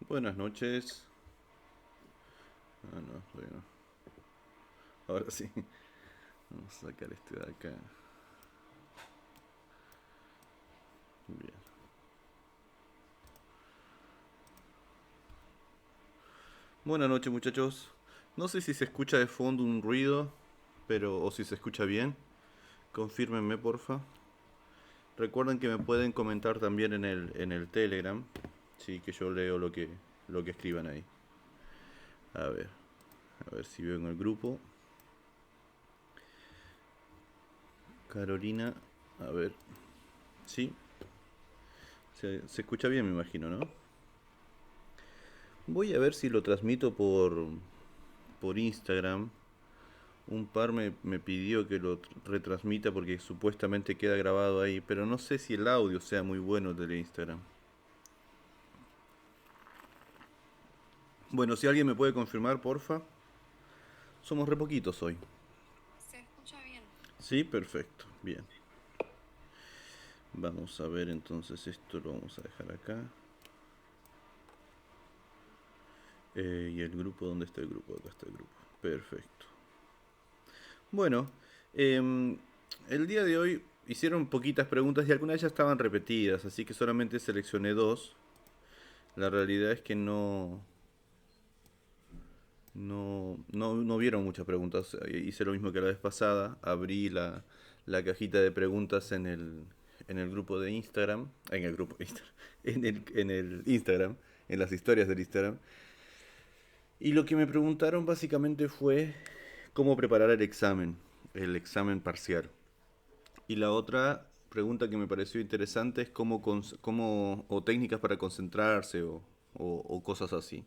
Buenas noches. Ah, no, todavía no. Ahora sí. Vamos a sacar este de acá. Bien. Buenas noches, muchachos. No sé si se escucha de fondo un ruido, pero o si se escucha bien. Confírmenme, porfa. Recuerden que me pueden comentar también en el Telegram. Sí, que yo leo lo que escriban ahí. A ver, a ver si veo en el grupo. Carolina, a ver. Sí, se escucha bien, me imagino, ¿no? Voy a ver si lo transmito por Instagram. Un par me pidió que lo retransmita porque supuestamente queda grabado ahí, pero no sé si el audio sea muy bueno del Instagram. Bueno, si alguien me puede confirmar, porfa. Somos re poquitos hoy. Se escucha bien. Sí, perfecto. Bien. Vamos a ver entonces esto lo vamos a dejar acá. ¿Y el grupo? ¿Dónde está el grupo? Acá está el grupo. Perfecto. Bueno, em, el día de hoy hicieron poquitas preguntas y algunas de ellas estaban repetidas, así que solamente seleccioné dos. La realidad es que no vieron muchas preguntas. Hice lo mismo que la vez pasada. Abrí la cajita de preguntas en el grupo de Instagram. En el grupo de Instagram. En el Instagram. En las historias del Instagram. Y lo que me preguntaron básicamente fue cómo preparar el examen. El examen parcial. Y la otra pregunta que me pareció interesante es o técnicas para concentrarse o cosas así.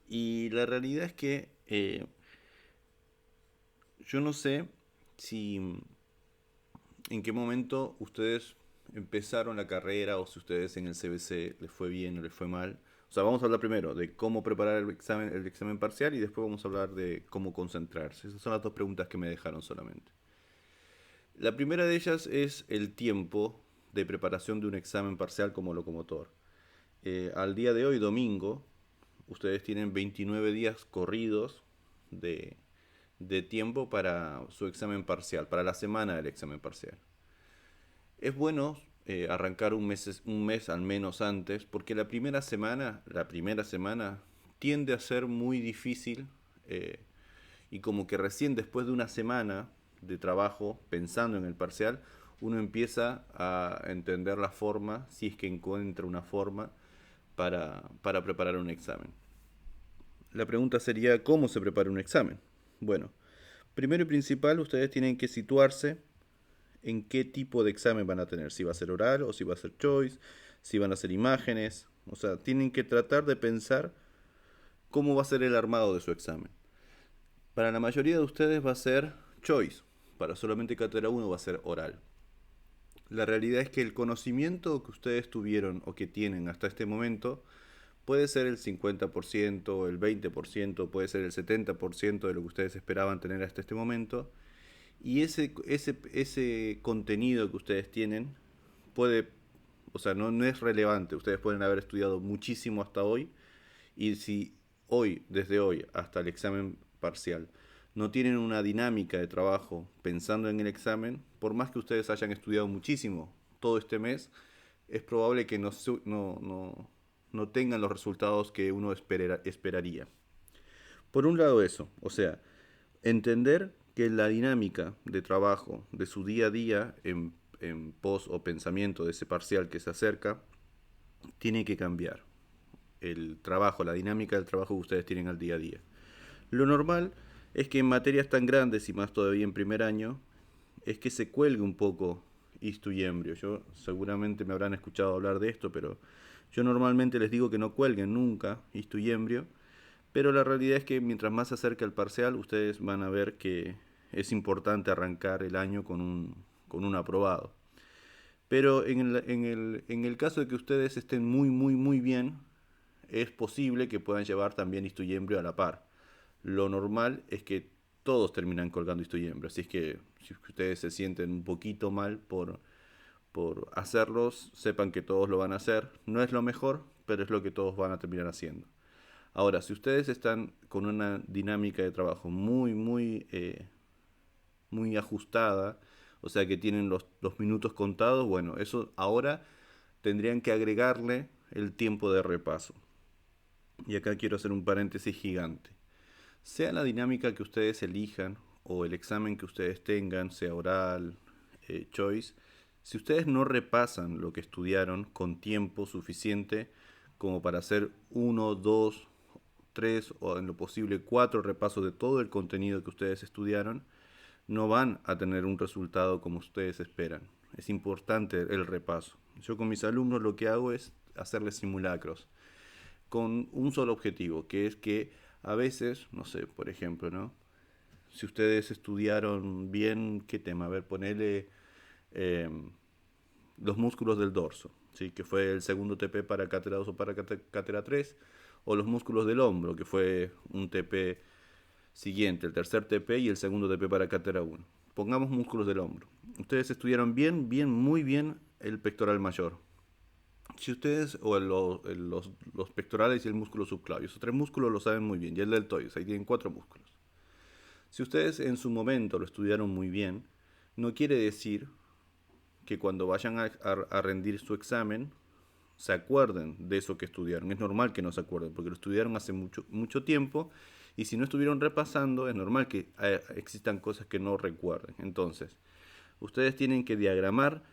Y la realidad es que yo no sé si en qué momento ustedes empezaron la carrera o si ustedes en el CBC les fue bien o les fue mal. O sea, vamos a hablar primero de cómo preparar el examen parcial y después vamos a hablar de cómo concentrarse. Esas son las dos preguntas que me dejaron solamente. La primera de ellas es el tiempo de preparación de un examen parcial como locomotor. Al día de hoy, domingo, ustedes tienen 29 días corridos de, de tiempo para su examen parcial, para la semana del examen parcial. Es bueno arrancar un mes al menos antes, porque la primera semana tiende a ser muy difícil eh, y como que recién después de una semana de trabajo pensando en el parcial, uno empieza a entender la forma, si es que encuentra una forma para preparar un examen. La pregunta sería, ¿cómo se prepara un examen? Bueno, primero y principal, ustedes tienen que situarse en qué tipo de examen van a tener, si va a ser oral o si va a ser choice, si van a ser imágenes, o sea, tienen que tratar de pensar cómo va a ser el armado de su examen. Para la mayoría de ustedes va a ser choice, para solamente cátedra uno va a ser oral. La realidad es que el conocimiento que ustedes tuvieron o que tienen hasta este momento puede ser el 50%, el 20%, puede ser el 70% de lo que ustedes esperaban tener hasta este momento. Y ese contenido que ustedes tienen puede, o sea, no es relevante. Ustedes pueden haber estudiado muchísimo hasta hoy y si hoy, desde hoy hasta el examen parcial, no tienen una dinámica de trabajo pensando en el examen, por más que ustedes hayan estudiado muchísimo todo este mes, es probable que no tengan los resultados que uno esperaría. Por un lado eso, o sea, entender que la dinámica de trabajo de su día a día en pos o pensamiento de ese parcial que se acerca tiene que cambiar. El trabajo, la dinámica del trabajo que ustedes tienen al día a día. Lo normal es que en materias tan grandes y más todavía en primer año, es que se cuelgue un poco Istu y Embrio. Yo seguramente me habrán escuchado hablar de esto, pero yo normalmente les digo que no cuelguen nunca Istu y Embrio, pero la realidad es que mientras más se acerca el parcial, ustedes van a ver que es importante arrancar el año con un aprobado. Pero en el caso de que ustedes estén muy, muy, muy bien, es posible que puedan llevar también Istuyembrio a la par. Lo normal es que todos terminan colgando Istuyembrio, así es que si ustedes se sienten un poquito mal por hacerlos, sepan que todos lo van a hacer. No es lo mejor, pero es lo que todos van a terminar haciendo. Ahora, si ustedes están con una dinámica de trabajo muy ajustada, o sea que tienen los minutos contados, bueno, eso ahora tendrían que agregarle el tiempo de repaso. Y acá quiero hacer un paréntesis gigante. Sea la dinámica que ustedes elijan o el examen que ustedes tengan, sea oral, choice, si ustedes no repasan lo que estudiaron con tiempo suficiente como para hacer uno, dos, tres o en lo posible cuatro repasos de todo el contenido que ustedes estudiaron, no van a tener un resultado como ustedes esperan. Es importante el repaso. Yo con mis alumnos lo que hago es hacerles simulacros con un solo objetivo, que es que a veces, no sé, por ejemplo, ¿no? Si ustedes estudiaron bien, ¿qué tema? A ver, ponele eh, los músculos del dorso, ¿sí? Que fue el segundo TP para cátedra 2 o para cátedra 3, o los músculos del hombro, que fue un TP siguiente, el tercer TP y el segundo TP para cátedra 1. Pongamos músculos del hombro. Ustedes estudiaron muy bien el pectoral mayor. Si ustedes, o los pectorales y el músculo subclavio, esos tres músculos lo saben muy bien, y el deltoides, ahí tienen cuatro músculos. Si ustedes en su momento lo estudiaron muy bien, no quiere decir que cuando vayan a rendir su examen se acuerden de eso que estudiaron. Es normal que no se acuerden, porque lo estudiaron hace mucho tiempo, y si no estuvieron repasando, es normal que existan cosas que no recuerden. Entonces, ustedes tienen que diagramar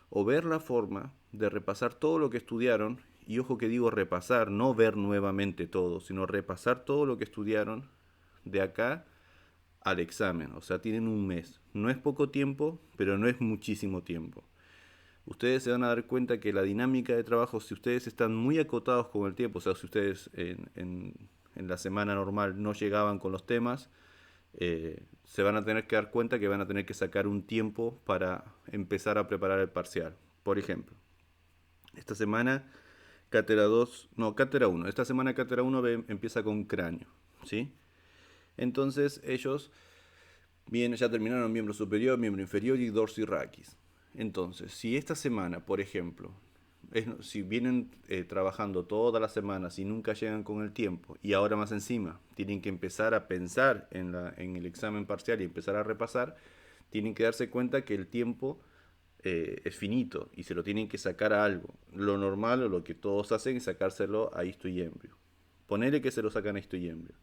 o ver la forma de repasar todo lo que estudiaron, y ojo que digo repasar, no ver nuevamente todo, sino repasar todo lo que estudiaron de acá al examen. O sea, tienen un mes. No es poco tiempo, pero no es muchísimo tiempo. Ustedes se van a dar cuenta que la dinámica de trabajo, si ustedes están muy acotados con el tiempo, o sea, si ustedes en la semana normal no llegaban con los temas, se van a tener que dar cuenta que van a tener que sacar un tiempo para empezar a preparar el parcial. Por ejemplo, esta semana cátedra 2, no, cátedra 1. Esta semana cátedra 1 empieza con cráneo, ¿sí? Entonces ellos ya terminaron miembro superior, miembro inferior y dorso y raquis. Entonces, si esta semana, por ejemplo, si vienen trabajando todas las semanas y nunca llegan con el tiempo, y ahora más encima tienen que empezar a pensar en el examen parcial y empezar a repasar, tienen que darse cuenta que el tiempo es finito y se lo tienen que sacar a algo. Lo normal o lo que todos hacen es sacárselo a histo y embrio. Ponele que se lo sacan a histo y embrio.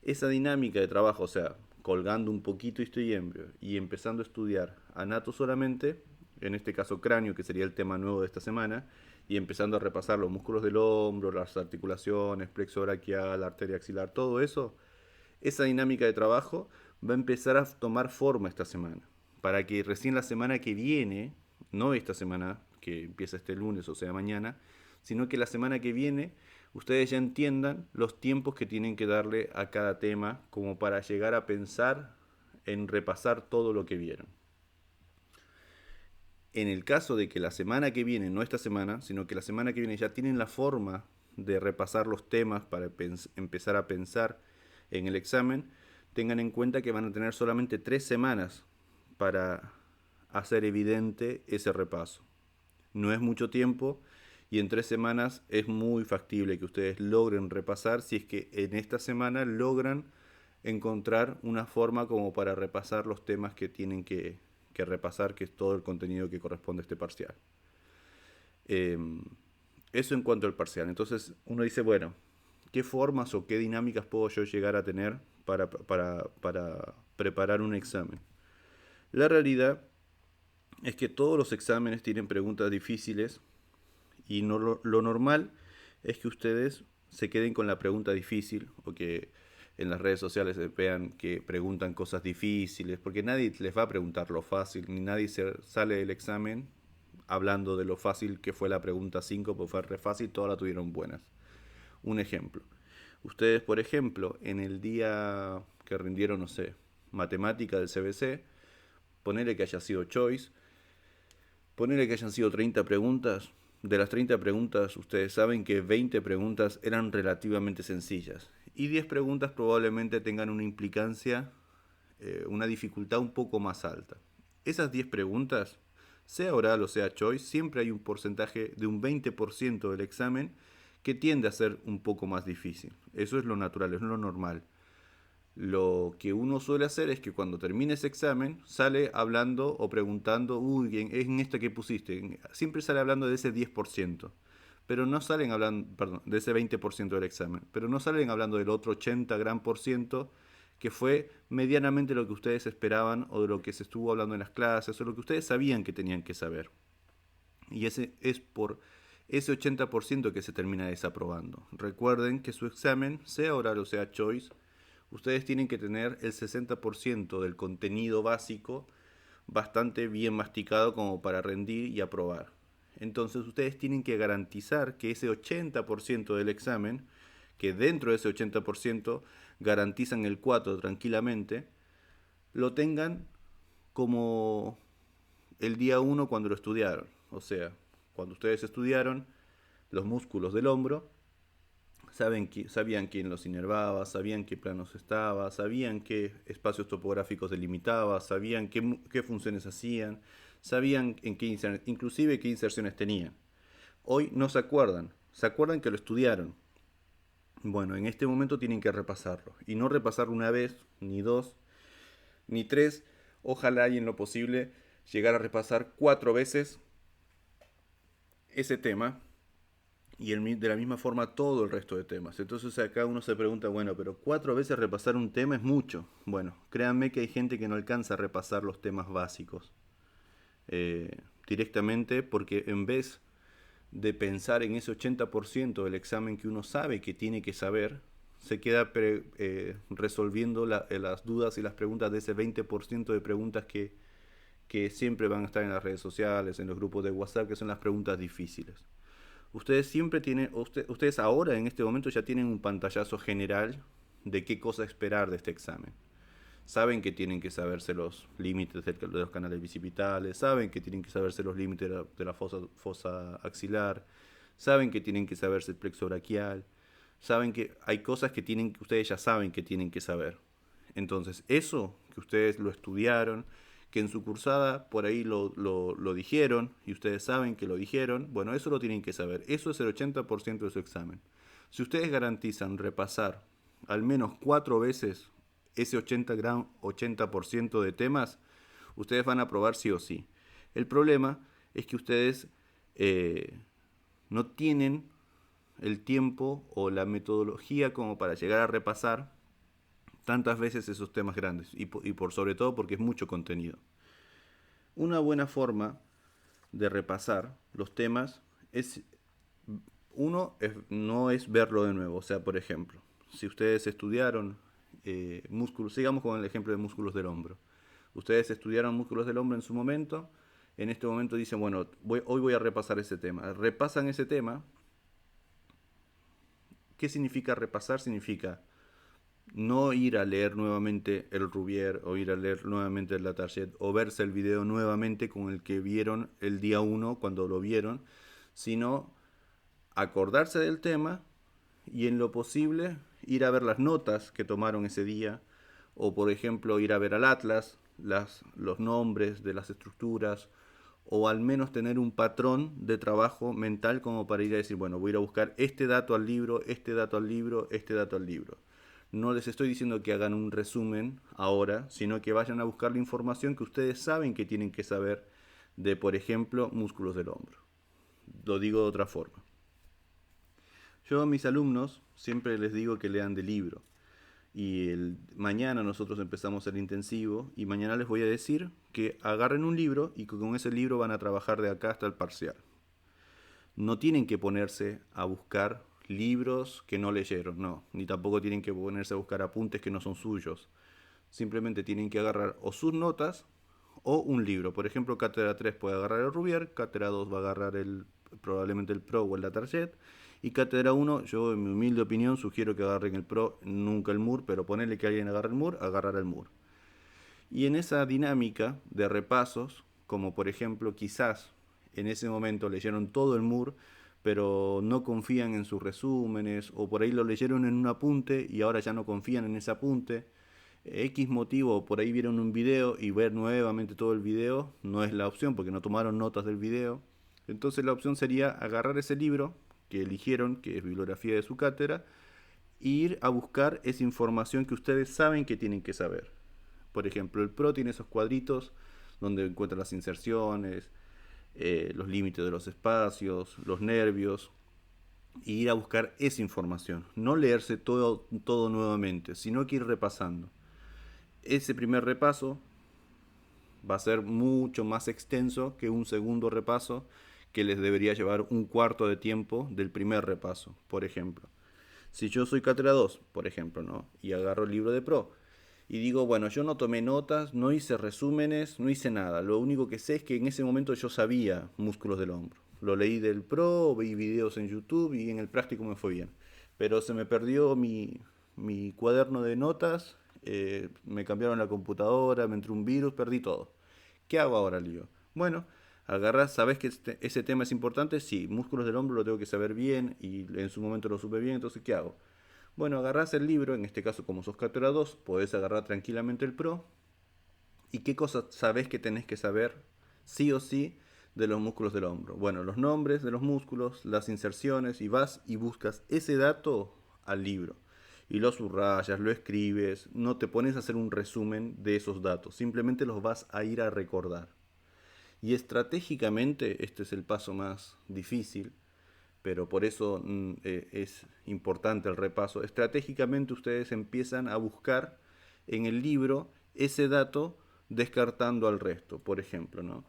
Esa dinámica de trabajo, o sea, colgando un poquito histo y embrio y empezando a estudiar anato solamente, en este caso cráneo, que sería el tema nuevo de esta semana, y empezando a repasar los músculos del hombro, las articulaciones, plexo braquial, arteria axilar, todo eso, esa dinámica de trabajo va a empezar a tomar forma esta semana, para que recién la semana que viene, no esta semana que empieza este lunes o sea mañana, sino que la semana que viene ustedes ya entiendan los tiempos que tienen que darle a cada tema como para llegar a pensar en repasar todo lo que vieron. En el caso de que la semana que viene, no esta semana, sino que la semana que viene ya tienen la forma de repasar los temas para empezar a pensar en el examen, tengan en cuenta que van a tener solamente 3 semanas para hacer evidente ese repaso. No es mucho tiempo, y en 3 semanas es muy factible que ustedes logren repasar si es que en esta semana logran encontrar una forma como para repasar los temas que tienen que repasar, que es todo el contenido que corresponde a este parcial. Eh, Eso en cuanto al parcial. Entonces uno dice, bueno, ¿qué formas o qué dinámicas puedo yo llegar a tener para preparar un examen? La realidad es que todos los exámenes tienen preguntas difíciles, y no lo normal es que ustedes se queden con la pregunta difícil, o que en las redes sociales vean que preguntan cosas difíciles, porque nadie les va a preguntar lo fácil, ni nadie sale del examen hablando de lo fácil que fue la pregunta 5, porque fue re fácil, todas la tuvieron buenas. Un ejemplo. Ustedes, por ejemplo, en el día que rindieron, no sé, matemática del CBC, ponele que haya sido choice, ponele que hayan sido 30 preguntas. De las 30 preguntas, ustedes saben que 20 preguntas eran relativamente sencillas, y 10 preguntas probablemente tengan una implicancia, una dificultad un poco más alta. Esas 10 preguntas, sea oral o sea choice, siempre hay un porcentaje de un 20% del examen que tiende a ser un poco más difícil. Eso es lo natural, es lo normal. Lo que uno suele hacer es que cuando termine ese examen sale hablando o preguntando, uy, en esta que pusiste, siempre sale hablando de ese 10%, pero no salen hablando, perdón, de ese 20% del examen, pero no salen hablando del otro 80 gran por ciento que fue medianamente lo que ustedes esperaban o de lo que se estuvo hablando en las clases o lo que ustedes sabían que tenían que saber. Y ese es por ese 80% que se termina desaprobando. Recuerden que su examen, sea oral o sea choice, ustedes tienen que tener el 60% del contenido básico bastante bien masticado como para rendir y aprobar. Entonces ustedes tienen que garantizar que ese 80% del examen, que dentro de ese 80% garantizan el 4 tranquilamente, lo tengan como el día 1 cuando lo estudiaron. O sea, cuando ustedes estudiaron los músculos del hombro, sabían quién los inervaba, sabían qué planos estaba, sabían qué espacios topográficos delimitaba, sabían qué funciones hacían, sabían inclusive qué inserciones tenían. Hoy no se acuerdan que lo estudiaron. Bueno, en este momento tienen que repasarlo. Y no repasarlo una vez, ni dos, ni tres. Ojalá y en lo posible llegar a repasar 4 veces ese tema y de la misma forma todo el resto de temas. Entonces acá uno se pregunta, bueno, pero 4 veces repasar un tema es mucho. Bueno, créanme que hay gente que no alcanza a repasar los temas básicos directamente porque en vez de pensar en ese 80% del examen que uno sabe que tiene que saber, se queda resolviendo las dudas y las preguntas de ese 20% de preguntas que siempre van a estar en las redes sociales, en los grupos de WhatsApp, que son las preguntas difíciles. Ustedes siempre tienen, ustedes ahora en este momento ya tienen un pantallazo general de qué cosa esperar de este examen. Saben que tienen que saberse los límites de los canales bicipitales, saben que tienen que saberse los límites de la fosa axilar, saben que tienen que saberse el plexo braquial, saben que hay cosas que ustedes ya saben que tienen que saber. Entonces, eso que ustedes lo estudiaron, que en su cursada por ahí lo dijeron y ustedes saben que lo dijeron, bueno, eso lo tienen que saber. Eso es el 80% de su examen. Si ustedes garantizan repasar al menos 4 veces ese 80% de temas, ustedes van a aprobar sí o sí. El problema es que ustedes no tienen el tiempo o la metodología como para llegar a repasar tantas veces esos temas grandes y por sobre todo porque es mucho contenido. Una buena forma de repasar los temas es no es verlo de nuevo. O sea, por ejemplo, si ustedes estudiaron músculos, sigamos con el ejemplo de músculos del hombro. Ustedes estudiaron músculos del hombro en su momento, en este momento dicen, bueno, hoy voy a repasar ese tema. Repasan ese tema. ¿Qué significa repasar? Significa no ir a leer nuevamente el Rubier o ir a leer nuevamente el Latarjet o verse el video nuevamente con el que vieron el día 1 cuando lo vieron, sino acordarse del tema y en lo posible ir a ver las notas que tomaron ese día o por ejemplo ir a ver al atlas, los nombres de las estructuras o al menos tener un patrón de trabajo mental como para ir a decir, bueno, voy a ir a buscar este dato al libro, este dato al libro, este dato al libro. No les estoy diciendo que hagan un resumen ahora, sino que vayan a buscar la información que ustedes saben que tienen que saber de, por ejemplo, músculos del hombro. Lo digo de otra forma. Yo a mis alumnos siempre les digo que lean de libro. Y mañana nosotros empezamos el intensivo y mañana les voy a decir que agarren un libro y que con ese libro van a trabajar de acá hasta el parcial. No tienen que ponerse a buscar libros que no leyeron, no, ni tampoco tienen que ponerse a buscar apuntes que no son suyos. Simplemente tienen que agarrar o sus notas o un libro. Por ejemplo, Cátedra 3 puede agarrar el Rubier, Cátedra 2 va a agarrar probablemente el Pro o el Latarjet, y Cátedra 1, yo en mi humilde opinión sugiero que agarren el Pro, nunca el Mur, pero ponerle que alguien agarre el Mur, agarrar el Mur. Y en esa dinámica de repasos, como por ejemplo quizás en ese momento leyeron todo el Mur, pero no confían en sus resúmenes, o por ahí lo leyeron en un apunte y ahora ya no confían en ese apunte, X motivo, por ahí vieron un video y ver nuevamente todo el video no es la opción porque no tomaron notas del video. Entonces la opción sería agarrar ese libro que eligieron, que es bibliografía de su cátedra, e ir a buscar esa información que ustedes saben que tienen que saber. Por ejemplo, el PRO tiene esos cuadritos donde encuentran las inserciones, los límites de los espacios, los nervios, y ir a buscar esa información. No leerse todo nuevamente, sino que ir repasando. Ese primer repaso va a ser mucho más extenso que un segundo repaso que les debería llevar un cuarto de tiempo del primer repaso, por ejemplo. Si yo soy cátedra 2, por ejemplo, ¿no? Y agarro el libro de Pro y digo, bueno, yo no tomé notas, no hice resúmenes, no hice nada. Lo único que sé es que en ese momento yo sabía músculos del hombro. Lo leí del Pro, vi videos en YouTube y en el práctico me fue bien. Pero se me perdió mi cuaderno de notas, me cambiaron la computadora, me entró un virus, perdí todo. ¿Qué hago ahora, Lío? Bueno, agarras, ¿sabes que ese tema es importante? Sí, músculos del hombro lo tengo que saber bien y en su momento lo supe bien, entonces ¿qué hago? Bueno, agarrás el libro, en este caso como sos cátedra 2, podés agarrar tranquilamente el Pro. ¿Y qué cosas sabés que tenés que saber sí o sí de los músculos del hombro? Bueno, los nombres de los músculos, las inserciones, y vas y buscas ese dato al libro. Y lo subrayas, lo escribes, no te pones a hacer un resumen de esos datos, simplemente los vas a ir a recordar. Y estratégicamente, este es el paso más difícil, pero por eso es importante el repaso. Estratégicamente ustedes empiezan a buscar en el libro ese dato descartando al resto, por ejemplo, ¿no?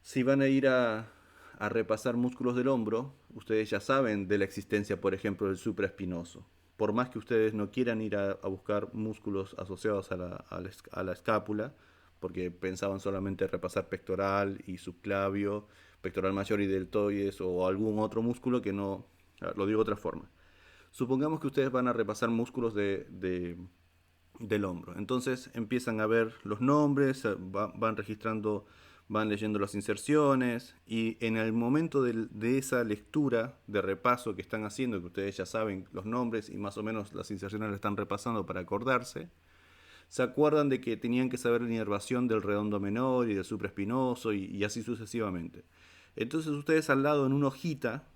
Si van a ir a repasar músculos del hombro, ustedes ya saben de la existencia, por ejemplo, del supraespinoso. Por más que ustedes no quieran ir a buscar músculos asociados a la escápula, porque pensaban solamente repasar pectoral y subclavio, pectoral mayor y deltoides o algún otro músculo que no, lo digo de otra forma. Supongamos que ustedes van a repasar músculos del hombro. Entonces empiezan a ver los nombres, van registrando, van leyendo las inserciones y en el momento de esa lectura de repaso que están haciendo, que ustedes ya saben los nombres y más o menos las inserciones las están repasando para acordarse, se acuerdan de que tenían que saber la inervación del redondo menor y del supraespinoso y así sucesivamente. Entonces ustedes al lado en una hojita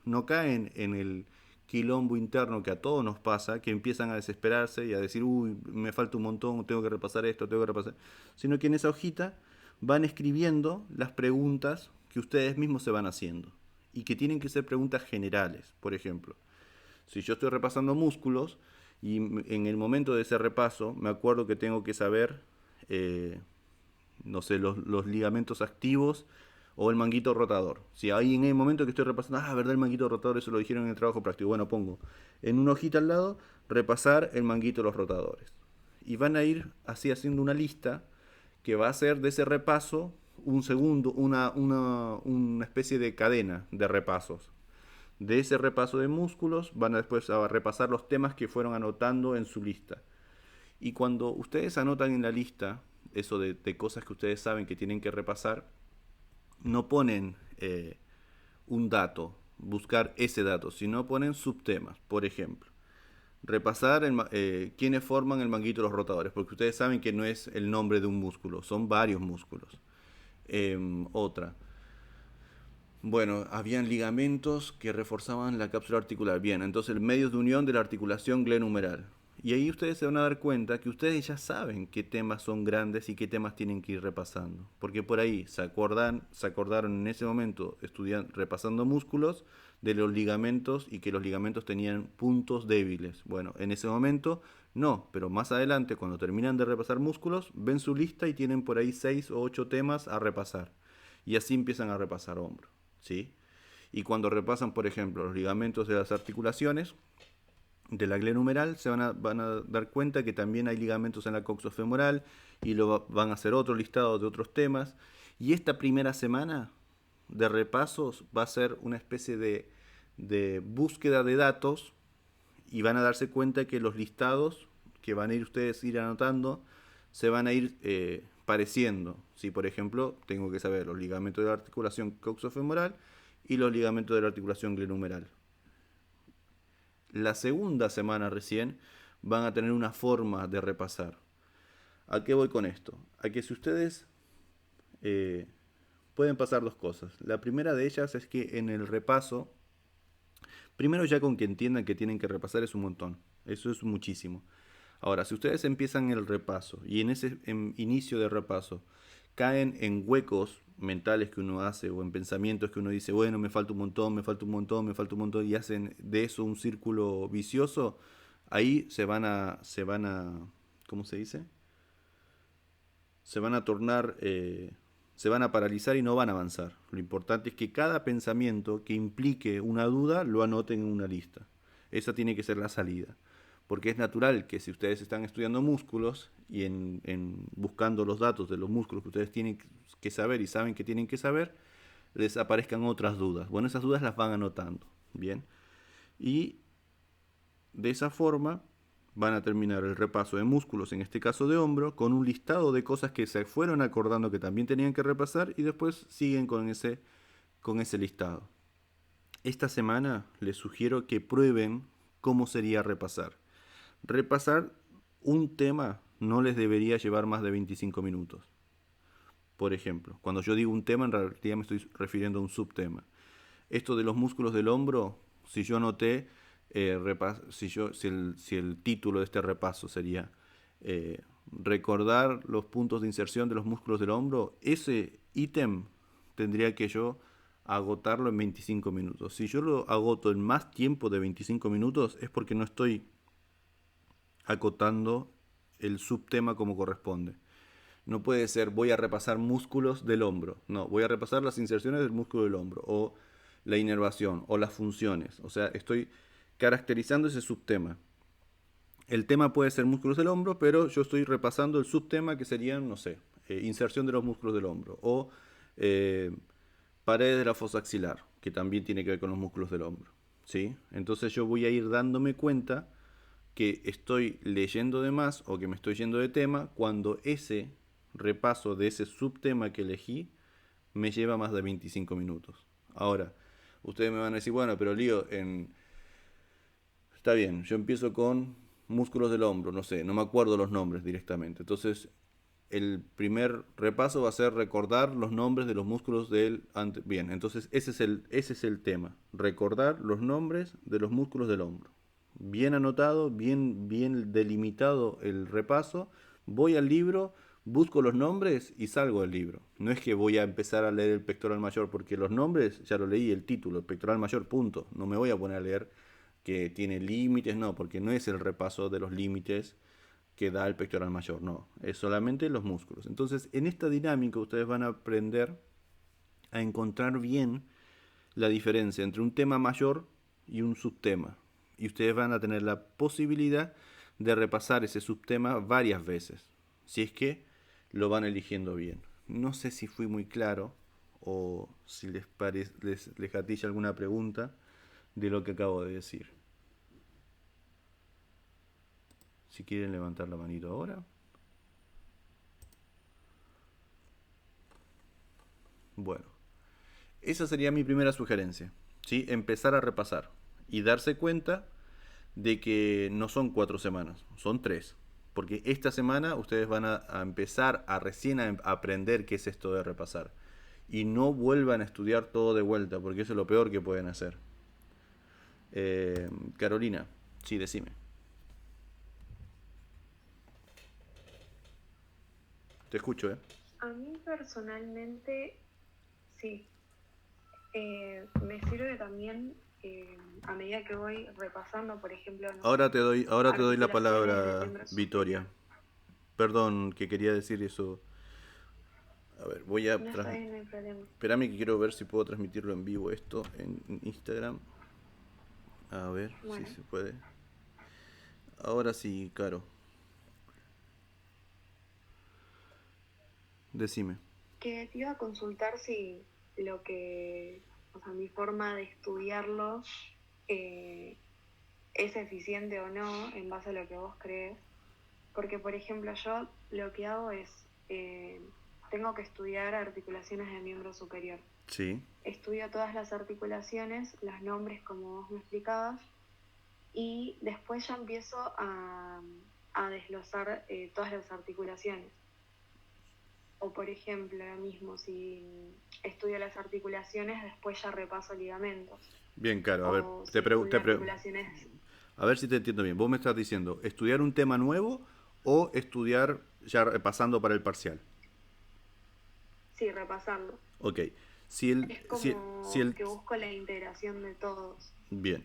no caen en el quilombo interno que a todos nos pasa, que empiezan a desesperarse y a decir, uy, me falta un montón, tengo que repasar esto, tengo que repasar, sino que en esa hojita van escribiendo las preguntas que ustedes mismos se van haciendo y que tienen que ser preguntas generales. Por ejemplo, si yo estoy repasando músculos y en el momento de ese repaso me acuerdo que tengo que saber, no sé, los ligamentos activos o el manguito rotador. Si ahí en el momento que estoy repasando, verdad, el manguito rotador, eso lo dijeron en el trabajo práctico. Bueno, pongo en una hojita al lado, repasar el manguito de los rotadores. Y van a ir así haciendo una lista que va a ser de ese repaso un segundo, una especie de cadena de repasos. De ese repaso de músculos van a después a repasar los temas que fueron anotando en su lista. Y cuando ustedes anotan en la lista eso de cosas que ustedes saben que tienen que repasar, no ponen un dato, buscar ese dato, sino ponen subtemas. Por ejemplo, repasar quiénes forman el manguito de los rotadores, porque ustedes saben que no es el nombre de un músculo, son varios músculos. Otra. Bueno, habían ligamentos que reforzaban la cápsula articular. Bien, entonces medios de unión de la articulación glenumeral. Y ahí ustedes se van a dar cuenta que ustedes ya saben qué temas son grandes y qué temas tienen que ir repasando. Porque por ahí se acordaron en ese momento repasando músculos de los ligamentos y que los ligamentos tenían puntos débiles. Bueno, en ese momento no, pero más adelante cuando terminan de repasar músculos, ven su lista y tienen por ahí 6 o 8 temas a repasar. Y así empiezan a repasar hombro. ¿Sí? Y cuando repasan, por ejemplo, los ligamentos de las articulaciones de la glenumeral, van a dar cuenta que también hay ligamentos en la coxofemoral y van a hacer otro listado de otros temas. Y esta primera semana de repasos va a ser una especie de búsqueda de datos y van a darse cuenta que los listados que van a ir ustedes ir anotando se van a ir pareciendo. Si por ejemplo tengo que saber los ligamentos de la articulación coxofemoral y los ligamentos de la articulación glenumeral. La segunda semana recién van a tener una forma de repasar. ¿A qué voy con esto? A que si ustedes pueden pasar dos cosas. La primera de ellas es que en el repaso Primero ya con que entiendan que tienen que repasar es un montón. Eso es muchísimo. Ahora, si ustedes empiezan el repaso y en ese inicio de repaso caen en huecos mentales que uno hace o en pensamientos que uno dice, bueno, me falta un montón, me falta un montón, me falta un montón y hacen de eso un círculo vicioso, ahí ¿cómo se dice? Se van a tornar, se van a paralizar y no van a avanzar. Lo importante es que cada pensamiento que implique una duda lo anoten en una lista. Esa tiene que ser la salida. Porque es natural que si ustedes están estudiando músculos y buscando los datos de los músculos que ustedes tienen que saber y saben que tienen que saber, les aparezcan otras dudas. Bueno, esas dudas las van anotando. Bien. Y de esa forma van a terminar el repaso de músculos, en este caso de hombro, con un listado de cosas que se fueron acordando que también tenían que repasar y después siguen con ese listado. Esta semana les sugiero que prueben cómo sería repasar. Repasar un tema no les debería llevar más de 25 minutos. Por ejemplo, cuando yo digo un tema, en realidad me estoy refiriendo a un subtema. Esto de los músculos del hombro, si yo anoté, si el título de este repaso sería recordar los puntos de inserción de los músculos del hombro, ese ítem tendría que yo agotarlo en 25 minutos. Si yo lo agoto en más tiempo de 25 minutos es porque no estoy acotando el subtema como corresponde. No puede ser voy a repasar músculos del hombro. No, voy a repasar las inserciones del músculo del hombro o la inervación o las funciones. O sea, estoy caracterizando ese subtema. El tema puede ser músculos del hombro, pero yo estoy repasando el subtema que serían, no sé, inserción de los músculos del hombro o eh, paredes de la fosa axilar, que también tiene que ver con los músculos del hombro. ¿Sí? Entonces yo voy a ir dándome cuenta que estoy leyendo de más o que me estoy yendo de tema cuando ese repaso de ese subtema que elegí me lleva más de 25 minutos. Ahora, ustedes me van a decir, bueno, pero Lío, está bien, yo empiezo con músculos del hombro, no sé, no me acuerdo los nombres directamente. Entonces, el primer repaso va a ser recordar los nombres de los músculos del bien, entonces ese es el tema, recordar los nombres de los músculos del hombro. Bien anotado, bien delimitado el repaso, voy al libro, busco los nombres y salgo del libro. No es que voy a empezar a leer el pectoral mayor, porque los nombres ya lo leí, el título, el pectoral mayor, punto. No me voy a poner a leer que tiene límites, no, porque no es el repaso de los límites que da el pectoral mayor, no, es solamente los músculos. Entonces, en esta dinámica ustedes van a aprender a encontrar bien la diferencia entre un tema mayor y un subtema. Y ustedes van a tener la posibilidad de repasar ese subtema varias veces, si es que lo van eligiendo bien. No sé si fui muy claro o si les gatilla alguna pregunta de lo que acabo de decir. Si quieren levantar la manito ahora. Bueno, esa sería mi primera sugerencia, ¿sí? Empezar a repasar y darse cuenta de que no son 4 semanas, son 3. Porque esta semana ustedes van a empezar a recién a aprender qué es esto de repasar. Y no vuelvan a estudiar todo de vuelta, porque eso es lo peor que pueden hacer. Carolina, sí, decime. Te escucho, ¿eh? A mí personalmente, sí, me sirve también a medida que voy repasando, por ejemplo, no sé, Ahora te doy la articulaciones del palabra, miembro Victoria. superior. Perdón que quería decir eso. A ver, voy a... No está bien, no hay problema. Espérame que quiero ver si puedo transmitirlo en vivo esto en Instagram. A ver si Bueno, se puede. Ahora sí, Caro. Decime. que te iba a consultar si lo que, o sea, mi forma de estudiarlo eh, es eficiente o no en base a lo que vos crees. Porque, por ejemplo, yo lo que hago es, tengo que estudiar articulaciones del miembro superior. Sí. Estudio todas las articulaciones, los nombres como vos me explicabas, y después ya empiezo a desglosar todas las articulaciones. O por ejemplo, lo mismo, si estudio las articulaciones, después ya repaso ligamentos. Bien, claro. A ver, O si estudio articulaciones, a ver si te entiendo bien. Vos me estás diciendo, ¿estudiar un tema nuevo o estudiar ya repasando para el parcial? sí, repasarlo. Ok. Si el, Es si como el, que busco la integración de todos, bien.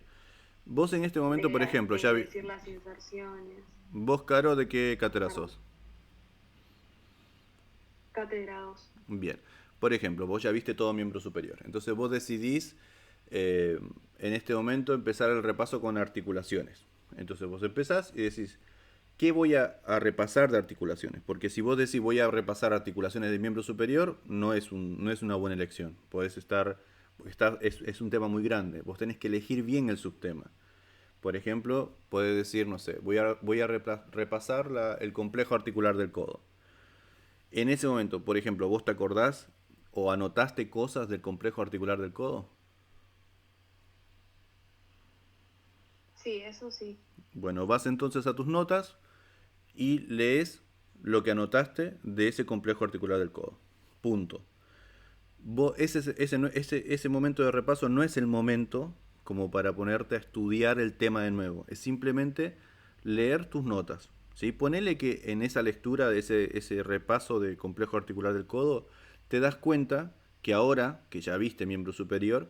Vos en este momento, por ejemplo, de decir las inserciones, vos, Caro, ¿de qué cátedra perdón, sos? cátedra 2. Bien. Por ejemplo, vos ya viste todo miembro superior. Entonces vos decidís eh, en este momento empezar el repaso con articulaciones. Entonces vos empezás y decís, ¿qué voy a repasar de articulaciones? Porque si vos decís voy a repasar articulaciones de miembro superior, no es una buena elección. Podés es un tema muy grande. Vos tenés que elegir bien el subtema. Por ejemplo, puedes decir, no sé, voy a repasar el complejo articular del codo. En ese momento, por ejemplo, ¿vos te acordás o anotaste cosas del complejo articular del codo? Sí, eso sí. Bueno, vas entonces a tus notas y lees lo que anotaste de ese complejo articular del codo. Punto. Ese momento de repaso no es el momento como para ponerte a estudiar el tema de nuevo. Es simplemente leer tus notas. ¿Sí? Ponele que en esa lectura de ese repaso de complejo articular del codo, te das cuenta que ahora que ya viste miembro superior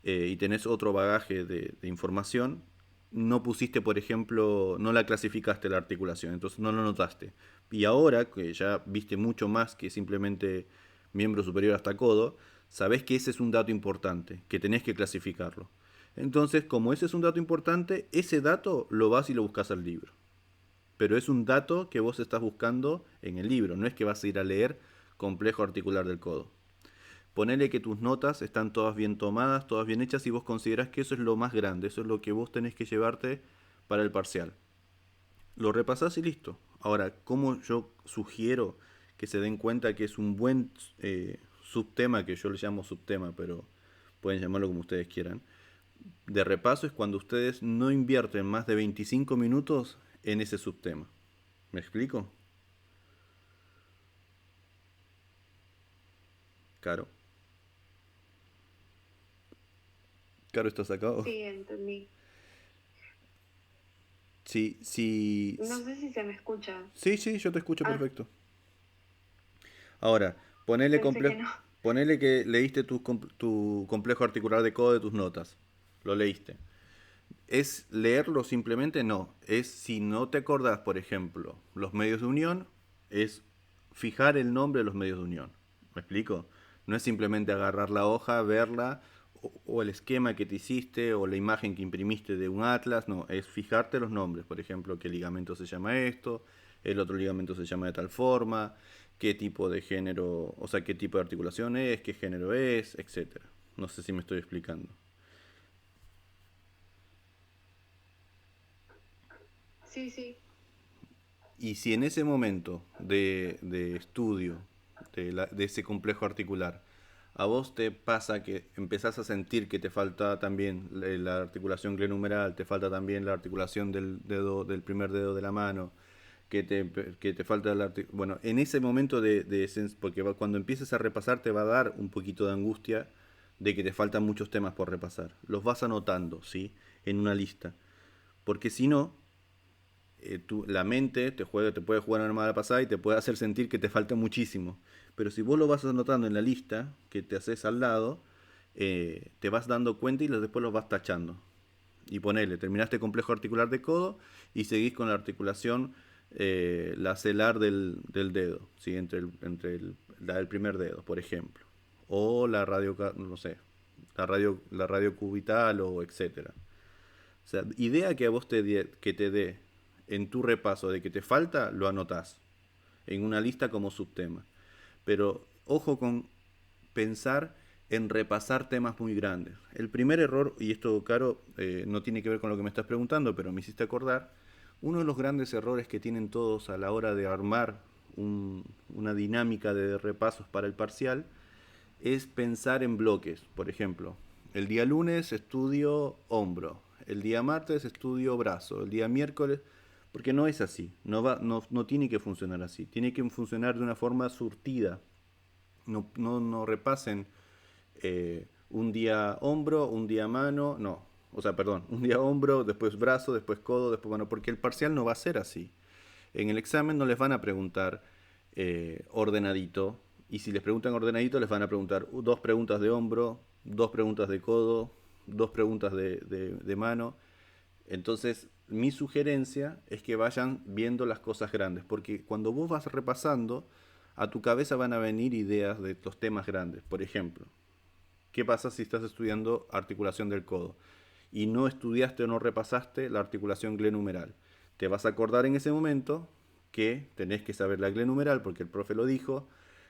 y tenés otro bagaje de información, no pusiste, por ejemplo, no la clasificaste la articulación, entonces no lo notaste. Y ahora que ya viste mucho más que simplemente miembro superior hasta codo, sabés que ese es un dato importante, que tenés que clasificarlo. Entonces, como ese es un dato importante, ese dato lo vas y lo buscas al libro. Pero es un dato que vos estás buscando en el libro, no es que vas a ir a leer complejo articular del codo. Ponele que tus notas están todas bien tomadas, todas bien hechas y vos considerás que eso es lo más grande, eso es lo que vos tenés que llevarte para el parcial. Lo repasás y listo. Ahora, ¿cómo yo sugiero que se den cuenta que es un buen subtema, que yo le llamo subtema, pero pueden llamarlo como ustedes quieran? De repaso es cuando ustedes no invierten más de 25 minutos en ese subtema. ¿Me explico? Caro. Caro, ¿estás acá? Sí, entendí. Sí, sí. No sé si se me escucha. Sí, sí, yo te escucho Ah, perfecto. Ahora, ponele, pensé que no. ponele que leíste tu complejo articular de codo de tus notas. Lo leíste. ¿Es leerlo simplemente? No. Es si no te acordás, por ejemplo, los medios de unión, es fijar el nombre de los medios de unión. ¿Me explico? No es simplemente agarrar la hoja, verla, o el esquema que te hiciste, o la imagen que imprimiste de un atlas. No, es fijarte los nombres. Por ejemplo, qué ligamento se llama esto, el otro ligamento se llama de tal forma, qué tipo de género, o sea, qué tipo de articulación es, qué género es, etcétera. No sé si me estoy explicando. Sí, sí. Y si en ese momento de estudio de ese complejo articular, a vos te pasa que empezás a sentir que te falta también la articulación glenumeral, te falta también la articulación del dedo, del primer dedo de la mano, que te falta bueno, en ese momento porque cuando empieces a repasar te va a dar un poquito de angustia de que te faltan muchos temas por repasar. Los vas anotando, ¿sí? En una lista. Porque si no, la mente te puede jugar una mala pasada y te puede hacer sentir que te falta muchísimo. Pero si vos lo vas anotando en la lista que te haces al lado, te vas dando cuenta y después los vas tachando. Y ponele, terminaste complejo articular de codo y seguís con la articulación lacelar del dedo, ¿sí? La del primer dedo, por ejemplo. O la radio, no sé, la radio cubital o etcétera. O sea, idea que a vos que te dé en tu repaso de que te falta, lo anotás en una lista como subtema. Pero ojo con pensar en repasar temas muy grandes. El primer error, y esto, Caro, no tiene que ver con lo que me estás preguntando, pero me hiciste acordar, uno de los grandes errores que tienen todos a la hora de armar una dinámica de repasos para el parcial es pensar en bloques. Por ejemplo, el día lunes estudio hombro, el día martes estudio brazo, el día miércoles, porque no es así, no tiene que funcionar así, tiene que funcionar de una forma surtida. No repasen un día hombro, un día mano, no. O sea, perdón, un día hombro, después brazo, después codo, después mano, porque el parcial no va a ser así. En el examen no les van a preguntar ordenadito, y si les preguntan ordenadito les van a preguntar dos preguntas de hombro, dos preguntas de codo, dos preguntas de mano. Entonces, mi sugerencia es que vayan viendo las cosas grandes, porque cuando vos vas repasando, a tu cabeza van a venir ideas de los temas grandes. Por ejemplo, ¿qué pasa si estás estudiando articulación del codo y no estudiaste o no repasaste la articulación glenumeral? Te vas a acordar en ese momento que tenés que saber la glenumeral porque el profe lo dijo,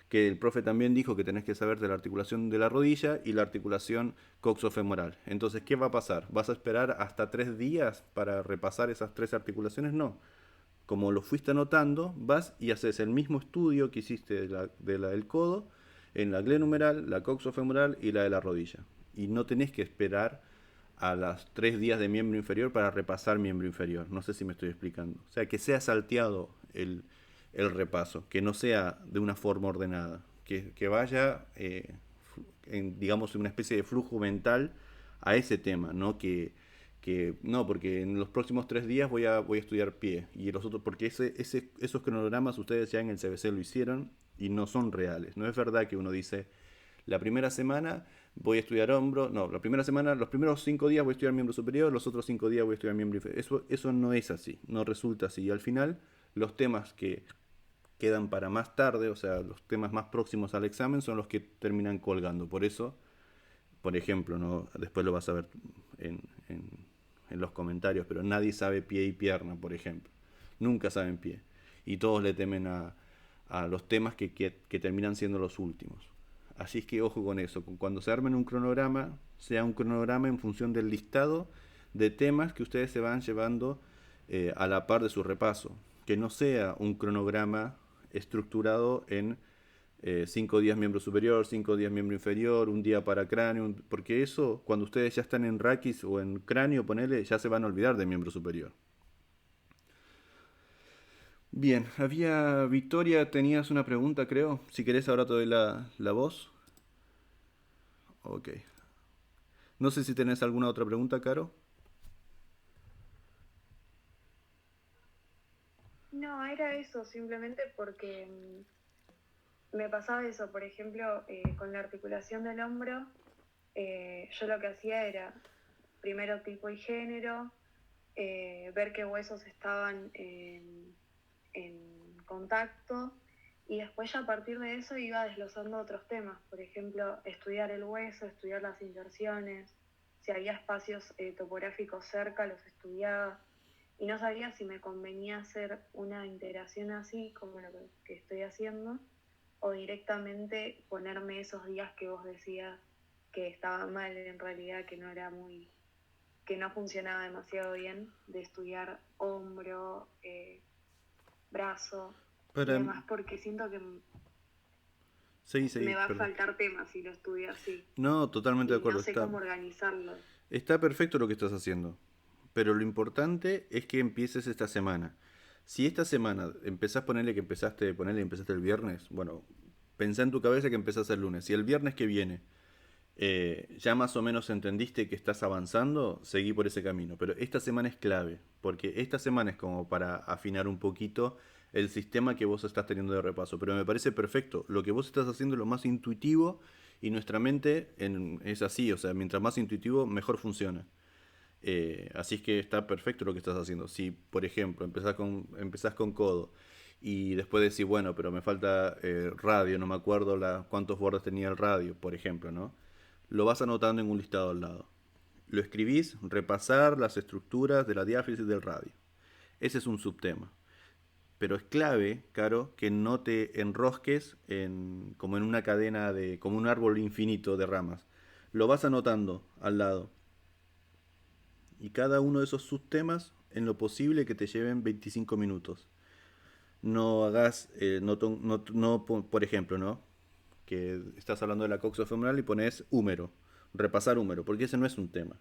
que el profe también dijo que tenés que saber de la articulación de la rodilla y la articulación coxofemoral. Entonces, ¿qué va a pasar? ¿Vas a esperar hasta 3 días para repasar esas 3 articulaciones? No. Como lo fuiste anotando, vas y haces el mismo estudio que hiciste de la del codo en la glenumeral, la coxofemoral y la de la rodilla. Y no tenés que esperar a las 3 días de miembro inferior para repasar miembro inferior. No sé si me estoy explicando. O sea, que sea salteado el repaso, que no sea de una forma ordenada, que vaya, digamos, en una especie de flujo mental a ese tema, no no, porque en los próximos 3 días voy a estudiar pie y los otros, porque esos cronogramas ustedes ya en el CBC lo hicieron y no son reales. No es verdad que uno dice, la primera semana voy a estudiar hombro, no, la primera semana, los primeros 5 días voy a estudiar miembro superior, los otros 5 días voy a estudiar miembro inferior. Eso no es así, no resulta así. Y al final, los temas que quedan para más tarde, o sea, los temas más próximos al examen son los que terminan colgando. Por eso, por ejemplo, ¿no? Después lo vas a ver en, en, en los comentarios, pero nadie sabe pie y pierna, por ejemplo. Nunca saben pie. Y todos le temen a los temas que terminan siendo los últimos. Así es que ojo con eso. Cuando se armen un cronograma, sea un cronograma en función del listado de temas que ustedes se van llevando a la par de su repaso. Que no sea un cronograma estructurado en 5 días miembro superior, 5 días miembro inferior, un día para cráneo, porque eso, cuando ustedes ya están en raquis o en cráneo, ponele, ya se van a olvidar de miembro superior. Bien, había Victoria, tenías una pregunta, creo. Si querés, ahora te doy la voz. Ok. No sé si tenés alguna otra pregunta, Caro. No, era eso, simplemente porque me pasaba eso, por ejemplo, con la articulación del hombro, yo lo que hacía era primero tipo y género, ver qué huesos estaban en contacto y después ya a partir de eso iba desglosando otros temas, por ejemplo, estudiar el hueso, estudiar las inserciones, si había espacios topográficos cerca, los estudiaba y no sabía si me convenía hacer una integración así como lo que estoy haciendo o directamente ponerme esos días que vos decías que estaba mal en realidad, que no funcionaba demasiado bien, de estudiar hombro, brazo y Para... demás, porque siento que Seguí, me va a perdón. faltar temas si lo estudio así No, totalmente de y no acuerdo. sé cómo organizarlos. Está perfecto lo que estás haciendo. Pero lo importante es que empieces esta semana. Si esta semana empezás a ponerle que empezaste el viernes, bueno, pensá en tu cabeza que empezás el lunes. Si el viernes que viene ya más o menos entendiste que estás avanzando, seguí por ese camino. Pero esta semana es clave, porque esta semana es como para afinar un poquito el sistema que vos estás teniendo de repaso. Pero me parece perfecto. Lo que vos estás haciendo es lo más intuitivo y nuestra mente es así. O sea, mientras más intuitivo, mejor funciona. Así es que está perfecto lo que estás haciendo. Si, por ejemplo, empezás con codo y después decís, bueno, pero me falta radio, no me acuerdo cuántos bordes tenía el radio, por ejemplo, ¿no? Lo vas anotando en un listado al lado. Lo escribís, repasar las estructuras de la diáfisis del radio. Ese es un subtema. Pero es clave, Caro, que no te enrosques como en una cadena como un árbol infinito de ramas. Lo vas anotando al lado y cada uno de esos subtemas en lo posible que te lleven 25 minutos. No hagas, por ejemplo, ¿no? Que estás hablando de la coxofemoral y pones húmero, repasar húmero, porque ese no es un tema.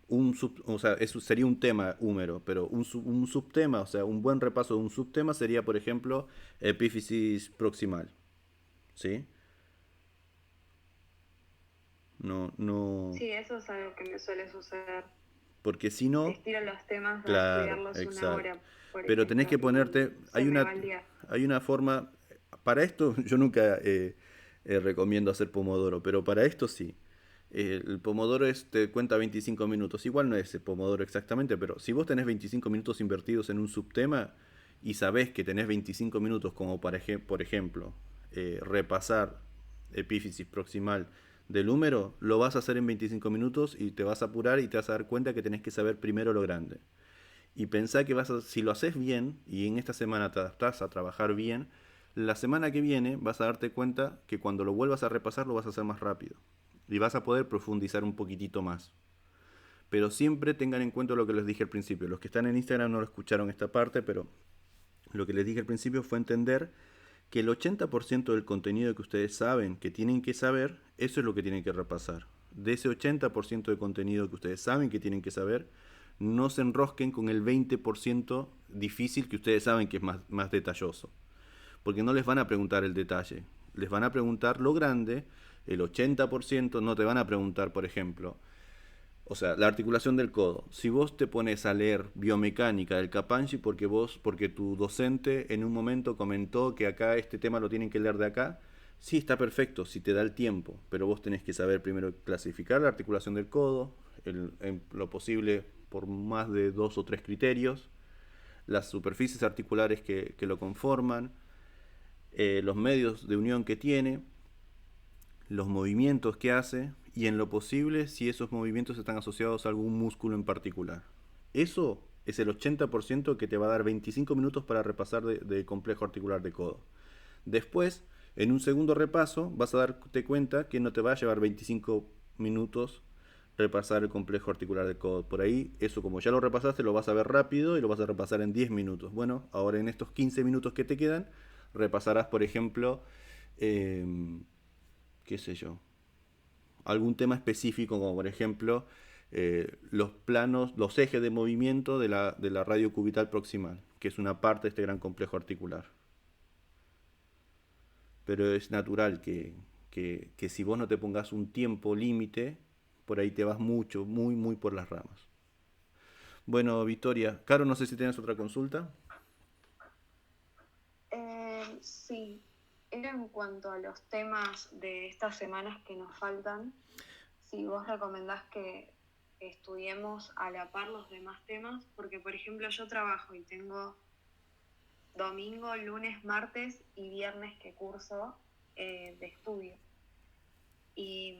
O sea, eso sería un tema húmero, pero un subtema, o sea, un buen repaso de un subtema sería, por ejemplo, epífisis proximal, ¿sí? No, no, Sí, eso es algo que me suele suceder. porque si no, Estiro los temas a claro, estudiarlos una exacto. hora, por Pero tenés ejemplo, que y ponerte, se me va el día. hay una forma, para esto yo nunca recomiendo hacer pomodoro, pero para esto sí. El pomodoro te cuenta 25 minutos, igual no es el pomodoro exactamente, pero si vos tenés 25 minutos invertidos en un subtema y sabés que tenés 25 minutos como para, por ejemplo, repasar epífisis proximal del húmero, lo vas a hacer en 25 minutos y te vas a apurar y te vas a dar cuenta que tenés que saber primero lo grande. Y pensá que si lo haces bien y en esta semana te adaptás a trabajar bien, la semana que viene vas a darte cuenta que cuando lo vuelvas a repasar lo vas a hacer más rápido y vas a poder profundizar un poquitito más. Pero siempre tengan en cuenta lo que les dije al principio. Los que están en Instagram no lo escucharon esta parte, pero lo que les dije al principio fue entender que el 80% del contenido que ustedes saben que tienen que saber, eso es lo que tienen que repasar. De ese 80% de contenido que ustedes saben que tienen que saber, no se enrosquen con el 20% difícil que ustedes saben que es más detalloso. Porque no les van a preguntar el detalle, les van a preguntar lo grande, el 80% no te van a preguntar, por ejemplo, o sea, la articulación del codo. Si vos te pones a leer biomecánica del Capanchi porque tu docente en un momento comentó que acá este tema lo tienen que leer de acá, sí está perfecto si te da el tiempo, pero vos tenés que saber primero clasificar la articulación del codo, en lo posible por más de 2 o 3 criterios, las superficies articulares que lo conforman, los medios de unión que tiene, los movimientos que hace y en lo posible si esos movimientos están asociados a algún músculo en particular. Eso es el 80% que te va a dar 25 minutos para repasar de complejo articular de codo. Después, en un segundo repaso, vas a darte cuenta que no te va a llevar 25 minutos repasar el complejo articular de codo. Por ahí, eso como ya lo repasaste, lo vas a ver rápido y lo vas a repasar en 10 minutos. Bueno, ahora en estos 15 minutos que te quedan, repasarás, por ejemplo, eh, qué sé yo, algún tema específico, como por ejemplo los planos, los ejes de movimiento de la radio cubital proximal, que es una parte de este gran complejo articular. Pero es natural que si vos no te pongas un tiempo límite, por ahí te vas mucho, muy, muy por las ramas. Bueno, Victoria, Caro, no sé si tienes otra consulta. Sí, era en cuanto a los temas de estas semanas que nos faltan, si vos recomendás que estudiemos a la par los demás temas, porque por ejemplo yo trabajo y tengo domingo, lunes, martes y viernes que curso de estudio. Y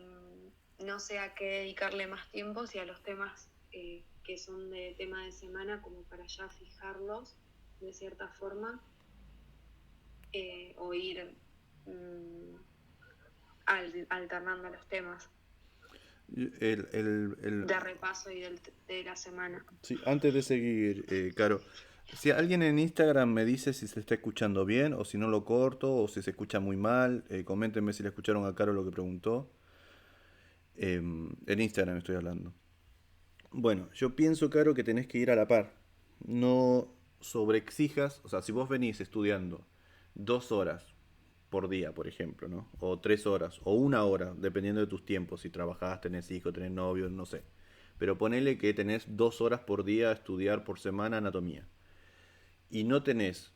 no sé a qué dedicarle más tiempo, si a los temas que son de tema de semana, como para ya fijarlos de cierta forma, o ir alternando los temas de repaso y de la semana. Sí, antes de seguir, Caro, si alguien en Instagram me dice si se está escuchando bien o si no lo corto o si se escucha muy mal, coméntenme si le escucharon a Caro lo que preguntó. En Instagram estoy hablando. Bueno, yo pienso, Caro, que tenés que ir a la par. No sobreexijas, o sea, si vos venís estudiando 2 horas por día, por ejemplo, ¿no? O 3 horas, o 1 hora, dependiendo de tus tiempos, si trabajás, tenés hijos, tenés novio, no sé. Pero ponele que tenés 2 horas por día a estudiar por semana anatomía. Y no tenés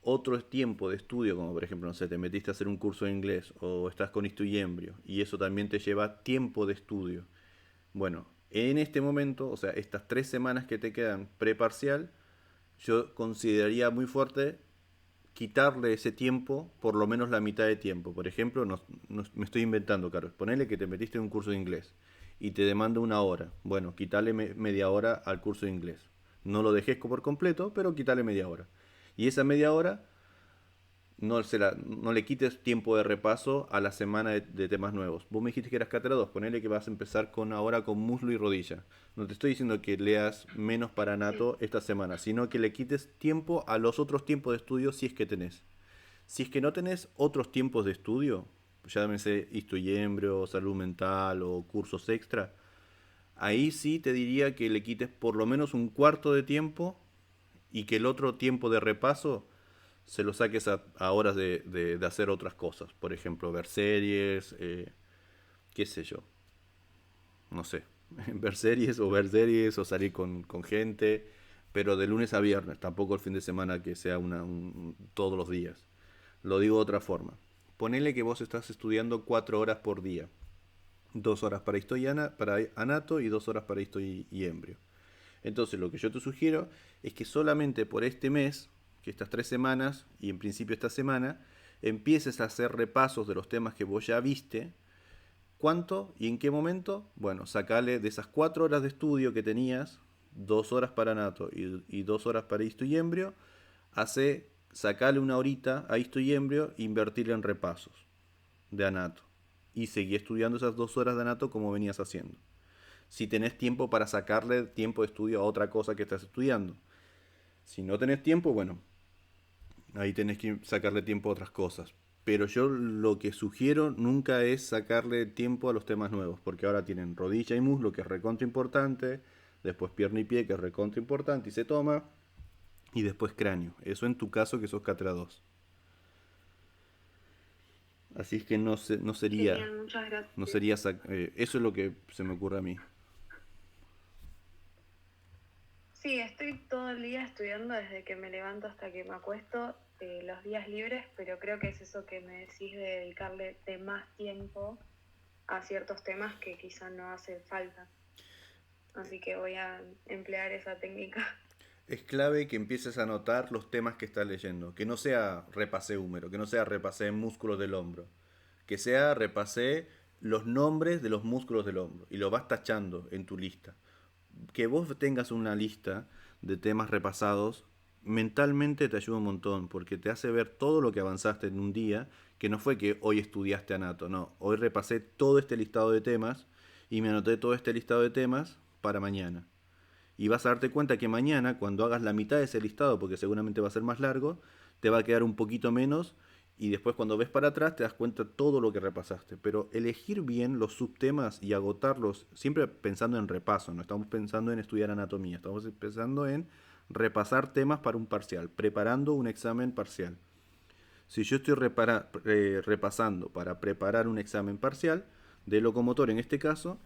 otro tiempo de estudio, como por ejemplo, no sé, te metiste a hacer un curso de inglés o estás con esto y embrio, y eso también te lleva tiempo de estudio. Bueno, en este momento, o sea, estas 3 semanas que te quedan preparcial, yo consideraría muy fuerte quitarle ese tiempo, por lo menos la mitad de tiempo. Por ejemplo, me estoy inventando, Carlos. Ponele que te metiste en un curso de inglés y te demanda 1 hora. Bueno, quítale media hora al curso de inglés. No lo dejes por completo, pero quítale media hora. Y esa media hora no le quites tiempo de repaso a la semana de temas nuevos. Vos me dijiste que eras cátedra 2, ponele que vas a empezar ahora con muslo y rodilla. No te estoy diciendo que leas menos para Sí, nato esta semana, sino que le quites tiempo a los otros tiempos de estudio si es que tenés. Si es que no tenés otros tiempos de estudio, llámese histo y embrio, salud mental o cursos extra, ahí sí te diría que le quites por lo menos un cuarto de tiempo y que el otro tiempo de repaso se lo saques a horas de hacer otras cosas. Por ejemplo, ver series, qué sé yo. no sé, ver series o salir con gente, pero de lunes a viernes, tampoco el fin de semana que sea todos los días. Lo digo de otra forma. Ponele que vos estás estudiando 4 horas por día. 2 horas para historia, para anato y 2 horas para historia y embrio. Entonces lo que yo te sugiero es que solamente por este mes, que estas 3 semanas y en principio esta semana, empieces a hacer repasos de los temas que vos ya viste. ¿Cuánto y en qué momento? Bueno, sacale de esas 4 horas de estudio que tenías, 2 horas para anato y 2 horas para histo y embrio, sacale una horita a histo y embrio e invertirle en repasos de anato. Y seguí estudiando esas 2 horas de anato como venías haciendo. Si tenés tiempo para sacarle tiempo de estudio a otra cosa que estás estudiando. Si no tenés tiempo, bueno, ahí tenés que sacarle tiempo a otras cosas. Pero yo lo que sugiero nunca es sacarle tiempo a los temas nuevos, porque ahora tienen rodilla y muslo, que es recontra importante, después pierna y pie, que es recontra importante y se toma, y después cráneo. Eso en tu caso que sos cátedra 2. Así es que no sería, Genial, muchas no gracias. sería, eso es lo que se me ocurre a mí. Sí, estoy todo el día estudiando desde que me levanto hasta que me acuesto, los días libres, pero creo que es eso que me decís de dedicarle de más tiempo a ciertos temas que quizá no hacen falta. Así que voy a emplear esa técnica. Es clave que empieces a anotar los temas que estás leyendo. Que no sea repasé húmero, que no sea repasé músculos del hombro. Que sea repasé los nombres de los músculos del hombro. Y lo vas tachando en tu lista. Que vos tengas una lista de temas repasados, mentalmente te ayuda un montón. Porque te hace ver todo lo que avanzaste en un día. Que no fue que hoy estudiaste anato, no. Hoy repasé todo este listado de temas. Y me anoté todo este listado de temas para mañana. Y vas a darte cuenta que mañana, cuando hagas la mitad de ese listado, porque seguramente va a ser más largo, te va a quedar un poquito menos y después cuando ves para atrás te das cuenta todo lo que repasaste. Pero elegir bien los subtemas y agotarlos, siempre pensando en repaso, no estamos pensando en estudiar anatomía, estamos pensando en repasar temas para un parcial, preparando un examen parcial. Si yo estoy repasando para preparar un examen parcial, de locomotor en este caso,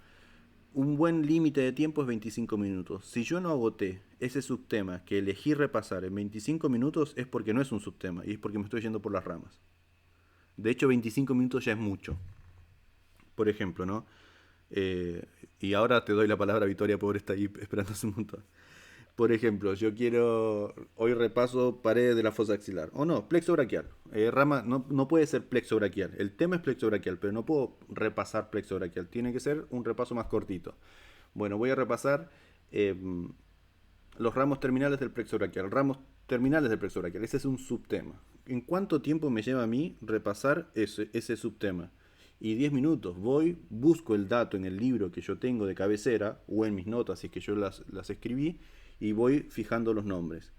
un buen límite de tiempo es 25 minutos. Si yo no agoté ese subtema que elegí repasar en 25 minutos es porque no es un subtema y es porque me estoy yendo por las ramas. De hecho, 25 minutos ya es mucho. Por ejemplo, ¿no? Eh, y ahora te doy la palabra a Victoria, pobre, está ahí esperándose un montón. Por ejemplo, yo quiero. Hoy repaso paredes de la fosa axilar. O no, plexo braquial. Rama, no puede ser plexo braquial. El tema es plexo braquial, pero no puedo repasar plexo braquial. Tiene que ser un repaso más cortito. Bueno, voy a repasar eh, los ramos terminales del plexo braquial. Ramos terminales del plexo braquial. Ese es un subtema. ¿En cuánto tiempo me lleva a mí repasar ese subtema? Y 10 minutos. Voy, busco el dato en el libro que yo tengo de cabecera o en mis notas, si es que yo las escribí, y voy fijando los nombres.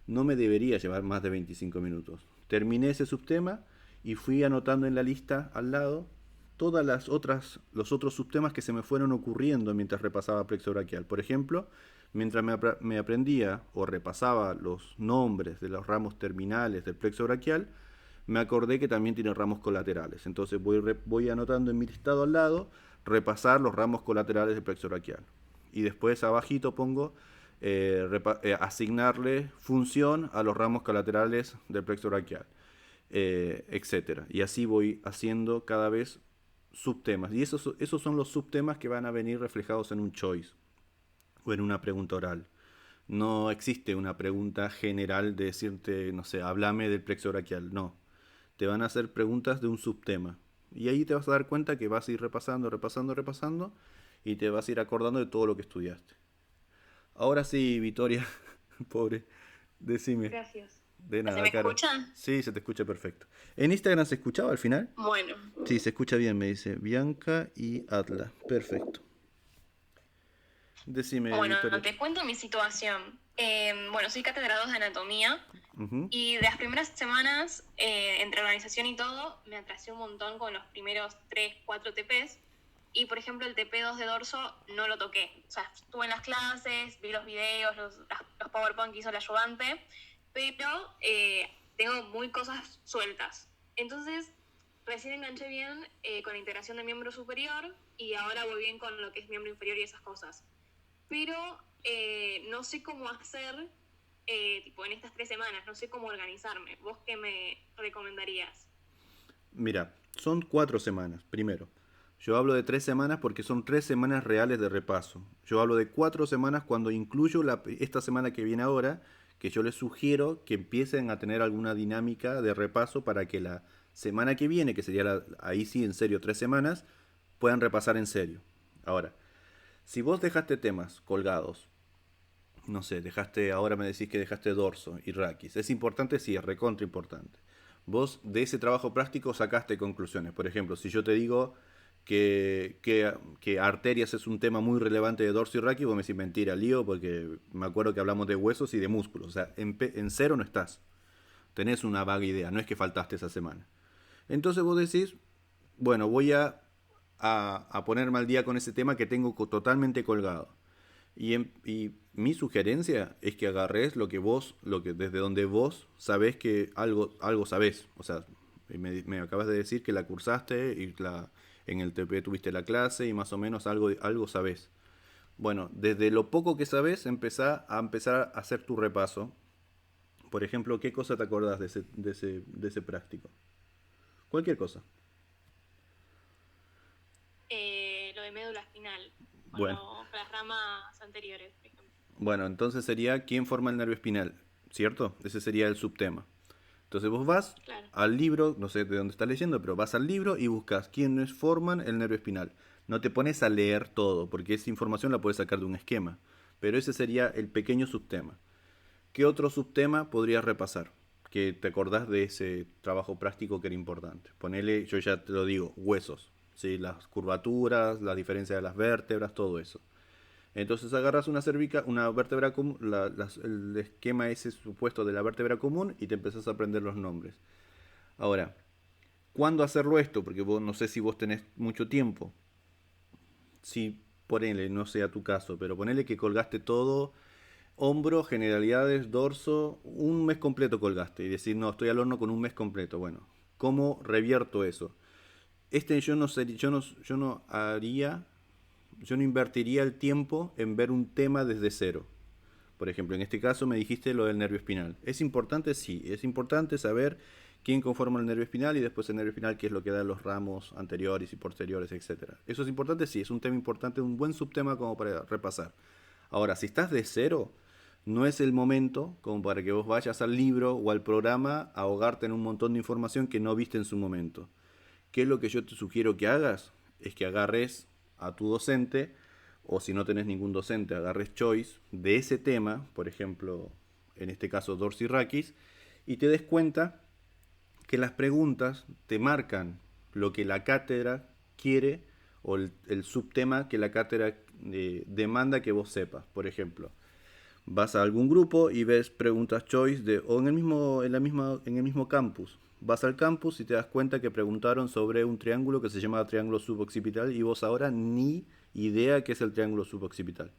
No me debería llevar más de 25 minutos. Terminé ese subtema y fui anotando en la lista al lado todas los otros subtemas que se me fueron ocurriendo mientras repasaba plexo braquial. Por ejemplo, mientras me aprendía o repasaba los nombres de los ramos terminales del plexo braquial, me acordé que también tiene ramos colaterales. Entonces voy anotando en mi listado al lado, repasar los ramos colaterales del plexo braquial. Y después abajito pongo asignarle función a los ramos colaterales del plexo braquial, etcétera. Y así voy haciendo cada vez subtemas. Y esos son los subtemas que van a venir reflejados en un choice o en una pregunta oral. No existe una pregunta general de decirte, no sé, háblame del plexo braquial. No. Te van a hacer preguntas de un subtema. Y ahí te vas a dar cuenta que vas a ir repasando, repasando, repasando y te vas a ir acordando de todo lo que estudiaste. Ahora sí, Victoria, pobre, decime. Gracias. De ¿Se nada, me Caro. escucha? Sí, se te escucha perfecto. ¿En Instagram se escuchaba al final? Bueno, Sí, se escucha bien, me dice Bianca y Atla. Perfecto. Decime, bueno, Victoria. te cuento mi situación. Bueno, soy cátedra 2 de anatomía Ujú. y de las primeras semanas, entre organización y todo, me atrasé un montón con los primeros 3, 4 TPs. Y, por ejemplo, el TP2 de dorso no lo toqué. O sea, estuve en las clases, vi los videos, los PowerPoint que hizo el ayudante, pero tengo muy cosas sueltas. Entonces, recién enganché bien con la integración de miembro superior y ahora voy bien con lo que es miembro inferior y esas cosas. Pero no sé cómo hacer, tipo en estas 3 semanas, no sé cómo organizarme. ¿Vos qué me recomendarías? Mira, son 4 semanas, primero. Yo hablo de 3 semanas porque son 3 semanas reales de repaso. Yo hablo de 4 semanas cuando incluyo esta semana que viene ahora, que yo les sugiero que empiecen a tener alguna dinámica de repaso para que la semana que viene, que sería ahí sí en serio 3 semanas, puedan repasar en serio. Ahora, si vos dejaste temas colgados, no sé, ahora me decís que dejaste dorso y raquis. ¿Es importante? Sí, es recontra importante. Vos de ese trabajo práctico sacaste conclusiones. Por ejemplo, si yo te digo que arterias es un tema muy relevante de dorso y raquis, vos me decís mentira, lío, porque me acuerdo que hablamos de huesos y de músculos. O sea, en cero no estás. Tenés una vaga idea, no es que faltaste esa semana. Entonces vos decís, bueno, voy a ponerme al día con ese tema que tengo totalmente colgado. Y mi sugerencia es que agarres desde donde vos sabés que algo sabés. O sea, me acabas de decir que la cursaste y en el TP tuviste la clase y más o menos algo sabés. Bueno, desde lo poco que sabés, empezar a hacer tu repaso. Por ejemplo, ¿qué cosa te acordás de ese práctico? Cualquier cosa. Lo de médula espinal, Bueno, con las ramas anteriores, por ejemplo. bueno, entonces sería quién forma el nervio espinal, ¿cierto? Ese sería el subtema. Entonces vos vas Claro. al libro, no sé de dónde estás leyendo, pero vas al libro y buscas quiénes forman el nervio espinal. No te pones a leer todo, porque esa información la puedes sacar de un esquema. Pero ese sería el pequeño subtema. ¿Qué otro subtema podrías repasar? Que te acordás de ese trabajo práctico que era importante. Ponele, yo ya te lo digo, huesos. ¿Sí? Las curvaturas, la diferencia de las vértebras, todo eso. Entonces agarras una vértebra común, el esquema ese supuesto de la vértebra común y te empezás a aprender los nombres. Ahora, ¿cuándo hacerlo esto? Porque vos no sé si vos tenés mucho tiempo. Si ponele, no sea tu caso, pero ponele que colgaste todo, hombro, generalidades, dorso, un mes completo colgaste y decir, no, estoy al horno con un mes completo. Bueno, ¿cómo revierto eso? Yo no invertiría el tiempo en ver un tema desde cero. Por ejemplo, en este caso me dijiste lo del nervio espinal. ¿Es importante? Sí, es importante saber quién conforma el nervio espinal y después el nervio espinal, qué es lo que da los ramos anteriores y posteriores, etcétera. ¿Eso es importante? Sí, es un tema importante, un buen subtema como para repasar. Ahora, si estás de cero, no es el momento como para que vos vayas al libro o al programa a ahogarte en un montón de información que no viste en su momento. ¿Qué es lo que yo te sugiero que hagas? Es que agarres a tu docente, o si no tenés ningún docente, agarres choice de ese tema, por ejemplo, en este caso dorsirraquis, y te des cuenta que las preguntas te marcan lo que la cátedra quiere o el subtema que la cátedra demanda que vos sepas. Por ejemplo, vas a algún grupo y ves preguntas choice o en el mismo campus. Vas al campus y te das cuenta que preguntaron sobre un triángulo que se llama triángulo suboccipital y vos ahora ni idea qué es el triángulo suboccipital.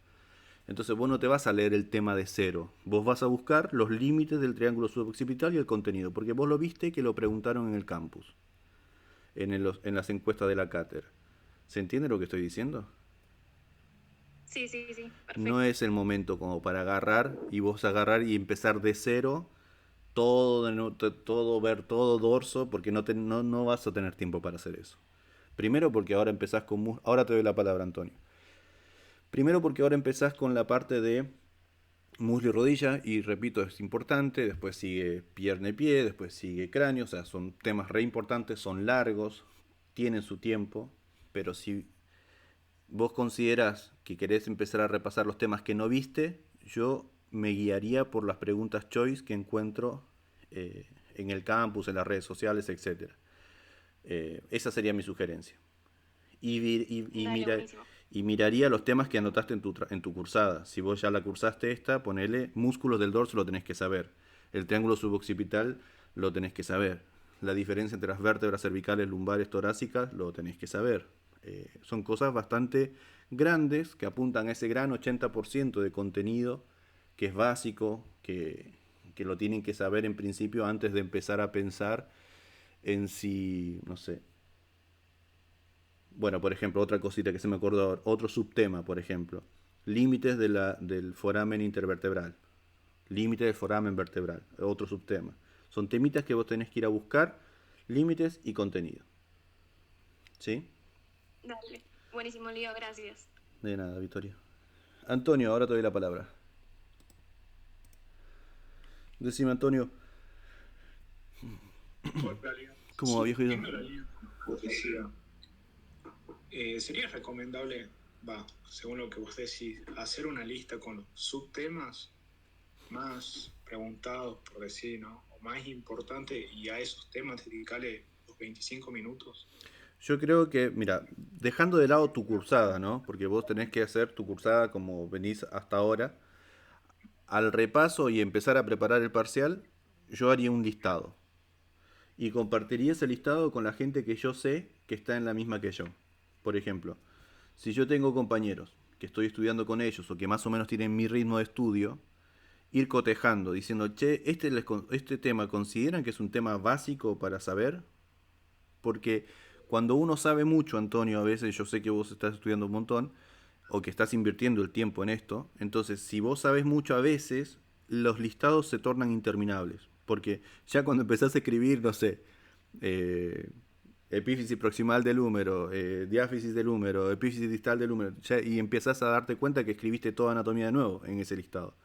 Entonces vos no te vas a leer el tema de cero, vos vas a buscar los límites del triángulo suboccipital y el contenido, porque vos lo viste que lo preguntaron en el campus, en las encuestas de la cátedra. ¿Se entiende lo que estoy diciendo? Sí, sí, sí, No perfecto. es el momento como para agarrar y vos agarrar y empezar de cero todo, todo ver todo dorso, porque no vas a tener tiempo para hacer eso. Primero porque ahora empezás ahora te doy la palabra, Antonio. Primero porque ahora empezás con la parte de muslo y rodilla, y repito, es importante, después sigue pierna y pie, después sigue cráneo, o sea, son temas re importantes, son largos, tienen su tiempo, pero si vos considerás que querés empezar a repasar los temas que no viste, yo me guiaría por las preguntas choice que encuentro en el campus, en las redes sociales, etcétera. Esa sería mi sugerencia. Y, Dale, buenísimo. y miraría los temas que anotaste en tu cursada. Si vos ya la cursaste esta, ponele músculos del dorso, lo tenés que saber. El triángulo suboccipital lo tenés que saber. La diferencia entre las vértebras cervicales, lumbares, torácicas, lo tenés que saber. Son cosas bastante grandes que apuntan a ese gran 80% de contenido que es básico, que lo tienen que saber en principio antes de empezar a pensar en si, no sé. Bueno, por ejemplo, otra cosita que se me acordó ahora, otro subtema, por ejemplo. Límites del foramen intervertebral. Límites del foramen vertebral. Otro subtema. Son temitas que vos tenés que ir a buscar, límites y contenido. ¿Sí? Dale. Buenísimo, Leo, gracias. De nada, Victoria. Antonio, ahora te doy la palabra. Decime, Antonio, Hola, Leo. ¿cómo va, Sí, viejo? viendo la línea que vos decías, sería recomendable, según lo que vos decís, hacer una lista con los subtemas más preguntados, por decir, ¿no? O más importantes, y a esos temas dedicarle los 25 minutos. Yo creo que, mira, dejando de lado tu cursada, ¿no? Porque vos tenés que hacer tu cursada como venís hasta ahora. Al repaso y empezar a preparar el parcial, yo haría un listado. Y compartiría ese listado con la gente que yo sé que está en la misma que yo. Por ejemplo, si yo tengo compañeros que estoy estudiando con ellos o que más o menos tienen mi ritmo de estudio, ir cotejando, diciendo, che, este tema, ¿consideran que es un tema básico para saber? Porque cuando uno sabe mucho, Antonio, a veces yo sé que vos estás estudiando un montón, o que estás invirtiendo el tiempo en esto, entonces si vos sabes mucho a veces, los listados se tornan interminables. Porque ya cuando empezás a escribir, no sé, eh, epífisis proximal del húmero, diáfisis del húmero, epífisis distal del húmero, y empezás a darte cuenta que escribiste toda anatomía de nuevo en ese listado.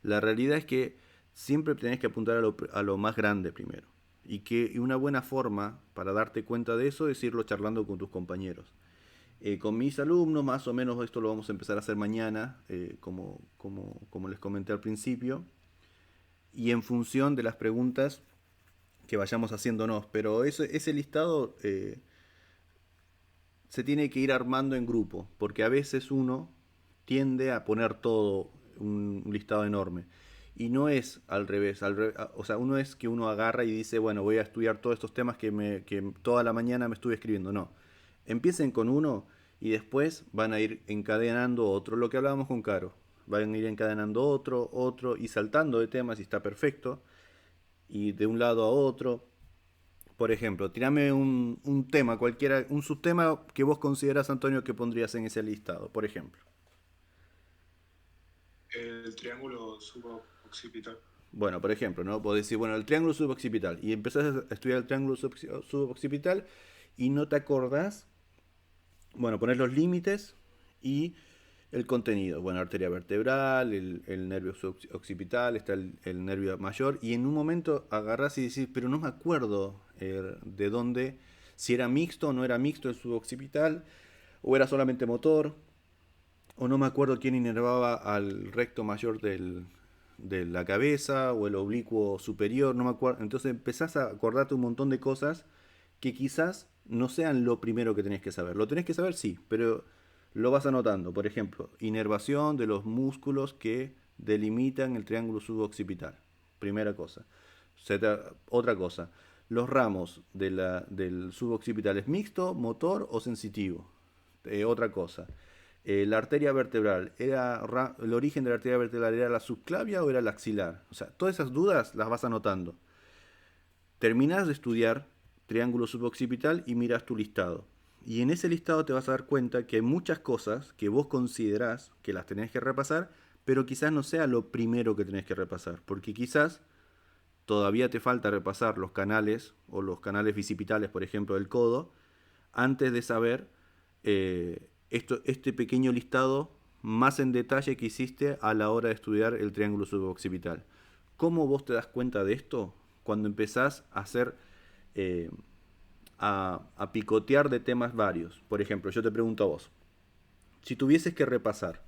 La realidad es que siempre tenés que apuntar a lo más grande primero. Y una buena forma para darte cuenta de eso es irlo charlando con tus compañeros. Con mis alumnos, más o menos esto lo vamos a empezar a hacer mañana, como les comenté al principio, y en función de las preguntas que vayamos haciéndonos. Pero ese listado se tiene que ir armando en grupo, porque a veces uno tiende a poner todo un listado enorme. Y no es al revés, o sea, uno es que uno agarra y dice, bueno, voy a estudiar todos estos temas que toda la mañana me estuve escribiendo. No, empiecen con uno y después van a ir encadenando otro, lo que hablábamos con Caro. Van a ir encadenando otro y saltando de temas y está perfecto. Y de un lado a otro. Por ejemplo, tirame un tema, cualquiera, un subtema que vos consideras, Antonio, que pondrías en ese listado, por ejemplo. El triángulo suboccipital. Bueno, por ejemplo, ¿no? Vos decís, bueno, el triángulo suboccipital. Y empezás a estudiar el triángulo suboccipital y no te acordás, bueno, poner los límites y el contenido. Bueno, arteria vertebral, el nervio occipital, está el nervio mayor. Y en un momento agarrás y decís, pero no me acuerdo de dónde, si era mixto o no era mixto el suboccipital, o era solamente motor, o no me acuerdo quién inervaba al recto mayor de la cabeza, o el oblicuo superior, no me acuerdo. Entonces empezás a acordarte un montón de cosas que quizás no sean lo primero que tenés que saber. Lo tenés que saber, sí, pero lo vas anotando. Por ejemplo, inervación de los músculos que delimitan el triángulo suboccipital. Primera cosa. Otra cosa. Los ramos del suboccipital es mixto, motor o sensitivo. Otra cosa. La arteria vertebral, ¿el origen de la arteria vertebral era la subclavia o era la axilar? O sea, todas esas dudas las vas anotando. Terminás de estudiar triángulo suboccipital y miras tu listado. Y en ese listado te vas a dar cuenta que hay muchas cosas que vos considerás que las tenés que repasar, pero quizás no sea lo primero que tenés que repasar, porque quizás todavía te falta repasar los canales o los canales bicipitales, por ejemplo, del codo, antes de saber este pequeño listado más en detalle que hiciste a la hora de estudiar el triángulo suboccipital. ¿Cómo vos te das cuenta de esto? Cuando empezás a hacer a picotear de temas varios. Por ejemplo, yo te pregunto a vos, si tuvieses que repasar,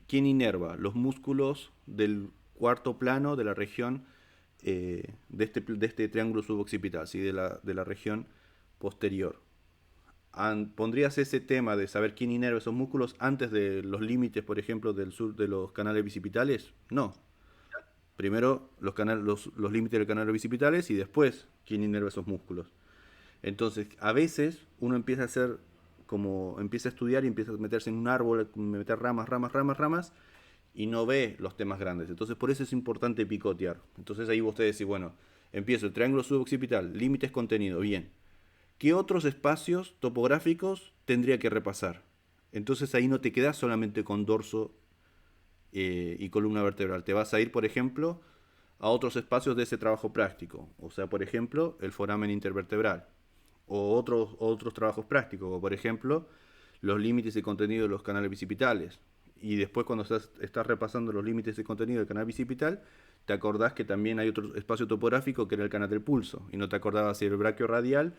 ¿quién inerva los músculos del cuarto plano de la región de este triángulo suboccipital, ¿sí? de la región posterior? ¿Pondrías ese tema de saber quién inerva esos músculos antes de los límites, por ejemplo, del sur de los canales bicipitales? No. Primero los límites de los canales bicipitales y después quién inerva esos músculos. Entonces, a veces uno empieza a hacer empieza a estudiar y empieza a meterse en un árbol, meter ramas, y no ve los temas grandes. Entonces, por eso es importante picotear. Entonces, ahí vos te decís, bueno, Empiezo, triángulo suboccipital, límites contenido, bien. ¿Qué otros espacios topográficos tendría que repasar? Entonces ahí no te quedas solamente con dorso y columna vertebral. Te vas a ir, por ejemplo, a otros espacios de ese trabajo práctico. O sea, por ejemplo, el foramen intervertebral. O otros trabajos prácticos, como por ejemplo, los límites de contenido de los canales bicipitales. Y después cuando estás repasando los límites de contenido del canal bicipital, te acordás que también hay otro espacio topográfico que era el canal del pulso. Y no te acordabas si era el braquio radial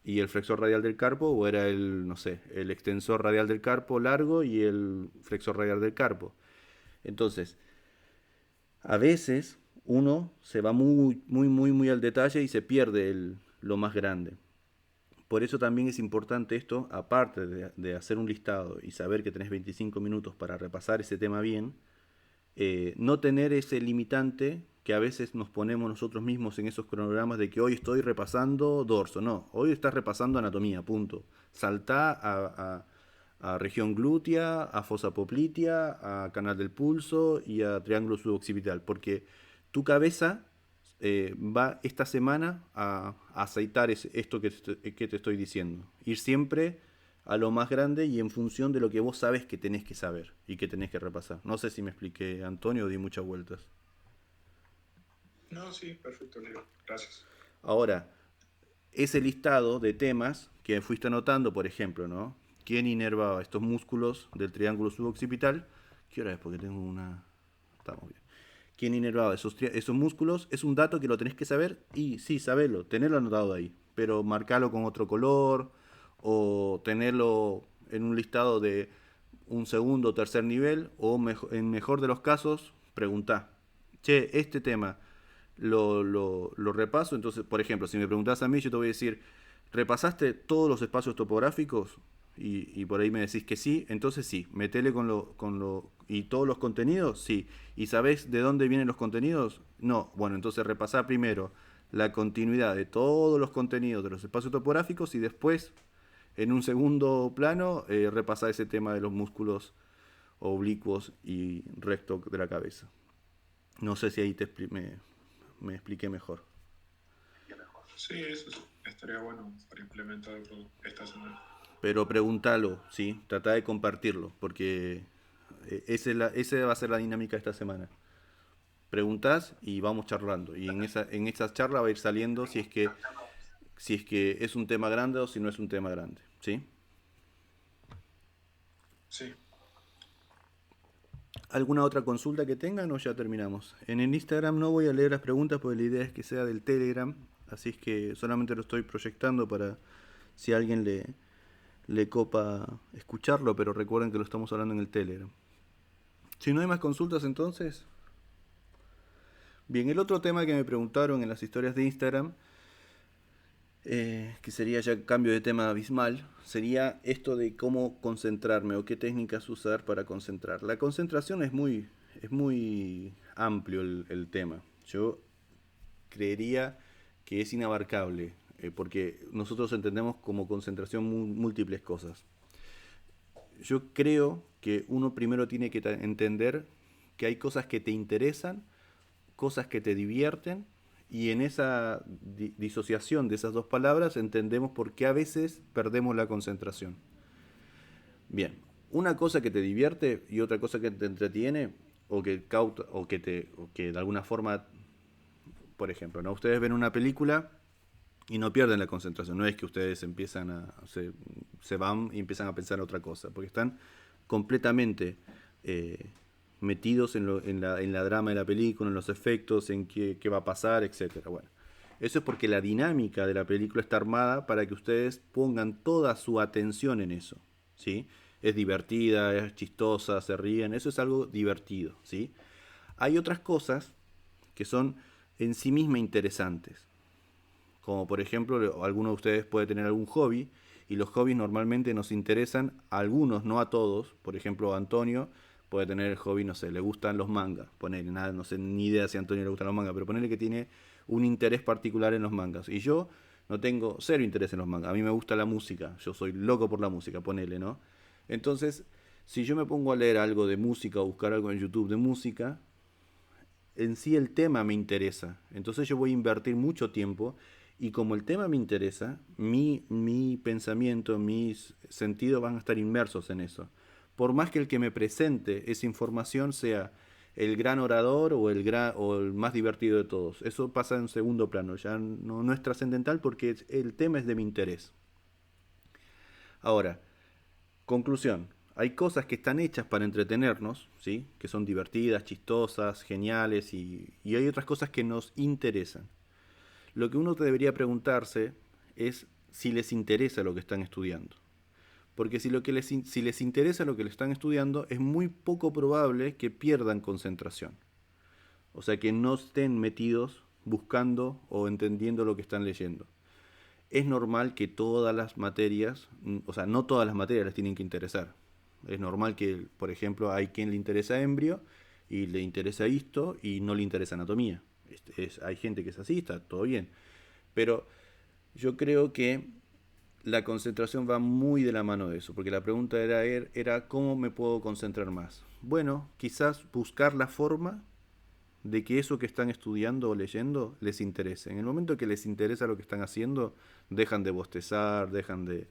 y el flexor radial del carpo, o era el, no sé, el extensor radial del carpo largo y el flexor radial del carpo. Entonces, a veces uno se va muy al detalle y se pierde lo más grande. Por eso también es importante esto, aparte de hacer un listado y saber que tenés 25 minutos para repasar ese tema bien, no tener ese limitante que a veces nos ponemos nosotros mismos en esos cronogramas de que hoy estoy repasando dorso. No, hoy estás repasando anatomía, punto. Saltá a región glútea, a fosa poplitea, a canal del pulso y a triángulo suboccipital, porque tu cabeza va esta semana a aceitar esto que te estoy diciendo. Ir siempre a lo más grande y en función de lo que vos sabes que tenés que saber y que tenés que repasar. No sé si me expliqué, Antonio, o di muchas vueltas. No, sí, perfecto, Leo. Gracias. Ahora, ese listado de temas que fuiste anotando, por ejemplo, ¿no? ¿Quién inervaba estos músculos del triángulo suboccipital? ¿Qué hora es? Porque tengo una... Estamos bien. ¿Quién inervaba esos músculos? Es un dato que lo tenés que saber y sí, sabelo, tenerlo anotado ahí, pero marcarlo con otro color o tenerlo en un listado de un segundo o tercer nivel o en mejor de los casos, preguntá. Che, este tema lo repaso, entonces, por ejemplo, si me preguntás a mí, yo te voy a decir, ¿repasaste todos los espacios topográficos? Y por ahí me decís que sí, entonces sí, metele ¿y todos los contenidos? Sí. ¿Y sabés de dónde vienen los contenidos? No. Bueno, entonces repasá primero la continuidad de todos los contenidos de los espacios topográficos y después, en un segundo plano, repasá ese tema de los músculos oblicuos y recto de la cabeza. No sé si ahí me expliqué mejor. Sí, eso estaría bueno para implementarlo esta semana. Pero pregúntalo, ¿sí? Trata de compartirlo, porque esa va a ser la dinámica de esta semana. Preguntás y vamos charlando. Y en esa charla va a ir saliendo si es que es un tema grande o si no es un tema grande, ¿sí? Sí. ¿Alguna otra consulta que tengan o ya terminamos? En el Instagram no voy a leer las preguntas porque la idea es que sea del Telegram, así es que solamente lo estoy proyectando para si a alguien le copa escucharlo, pero recuerden que lo estamos hablando en el Telegram. Si no hay más consultas entonces... Bien, el otro tema que me preguntaron en las historias de Instagram, que sería ya cambio de tema abismal, sería esto de cómo concentrarme o qué técnicas usar para concentrar. La concentración es muy amplio el tema. Yo creería que es inabarcable, porque nosotros entendemos como concentración múltiples cosas. Yo creo que uno primero tiene que entender que hay cosas que te interesan, cosas que te divierten, y en esa disociación de esas dos palabras entendemos por qué a veces perdemos la concentración. Bien, una cosa que te divierte y otra cosa que te entretiene o que de alguna forma, por ejemplo, ¿no? Ustedes ven una película y no pierden la concentración. No es que ustedes se van y empiezan a pensar en otra cosa, porque están completamente metidos en la drama de la película, en los efectos, en qué va a pasar, etcétera. Bueno, eso es porque la dinámica de la película está armada para que ustedes pongan toda su atención en eso, ¿sí? Es divertida, es chistosa, se ríen, eso es algo divertido, ¿sí? Hay otras cosas que son en sí mismas interesantes, como por ejemplo, alguno de ustedes puede tener algún hobby, y los hobbies normalmente nos interesan a algunos, no a todos. Por ejemplo, Antonio puede tener el hobby, no sé, le gustan los mangas, ponele, nada, no sé ni idea si a Antonio le gustan los mangas, pero ponele que tiene un interés particular en los mangas, y yo no tengo cero interés en los mangas, a mí me gusta la música, yo soy loco por la música, ponele, ¿no? Entonces, si yo me pongo a leer algo de música o buscar algo en YouTube de música, en sí el tema me interesa. Entonces yo voy a invertir mucho tiempo y como el tema me interesa, mi pensamiento, mis sentidos van a estar inmersos en eso. Por más que el que me presente esa información sea el gran orador o el más divertido de todos. Eso pasa en segundo plano, ya no es trascendental porque el tema es de mi interés. Ahora, conclusión. Hay cosas que están hechas para entretenernos, ¿sí? Que son divertidas, chistosas, geniales y hay otras cosas que nos interesan. Lo que uno debería preguntarse es si les interesa lo que están estudiando. Porque si les interesa lo que le están estudiando, es muy poco probable que pierdan concentración. O sea, que no estén metidos buscando o entendiendo lo que están leyendo. Es normal que todas las materias, o sea, no todas las materias les tienen que interesar. Es normal que, por ejemplo, hay quien le interesa embrio y le interesa histo y no le interesa anatomía. Hay gente que es así, está todo bien. Pero yo creo que la concentración va muy de la mano de eso, porque la pregunta era ¿cómo me puedo concentrar más? Bueno, quizás buscar la forma de que eso que están estudiando o leyendo les interese. En el momento que les interesa lo que están haciendo, dejan de bostezar, dejan de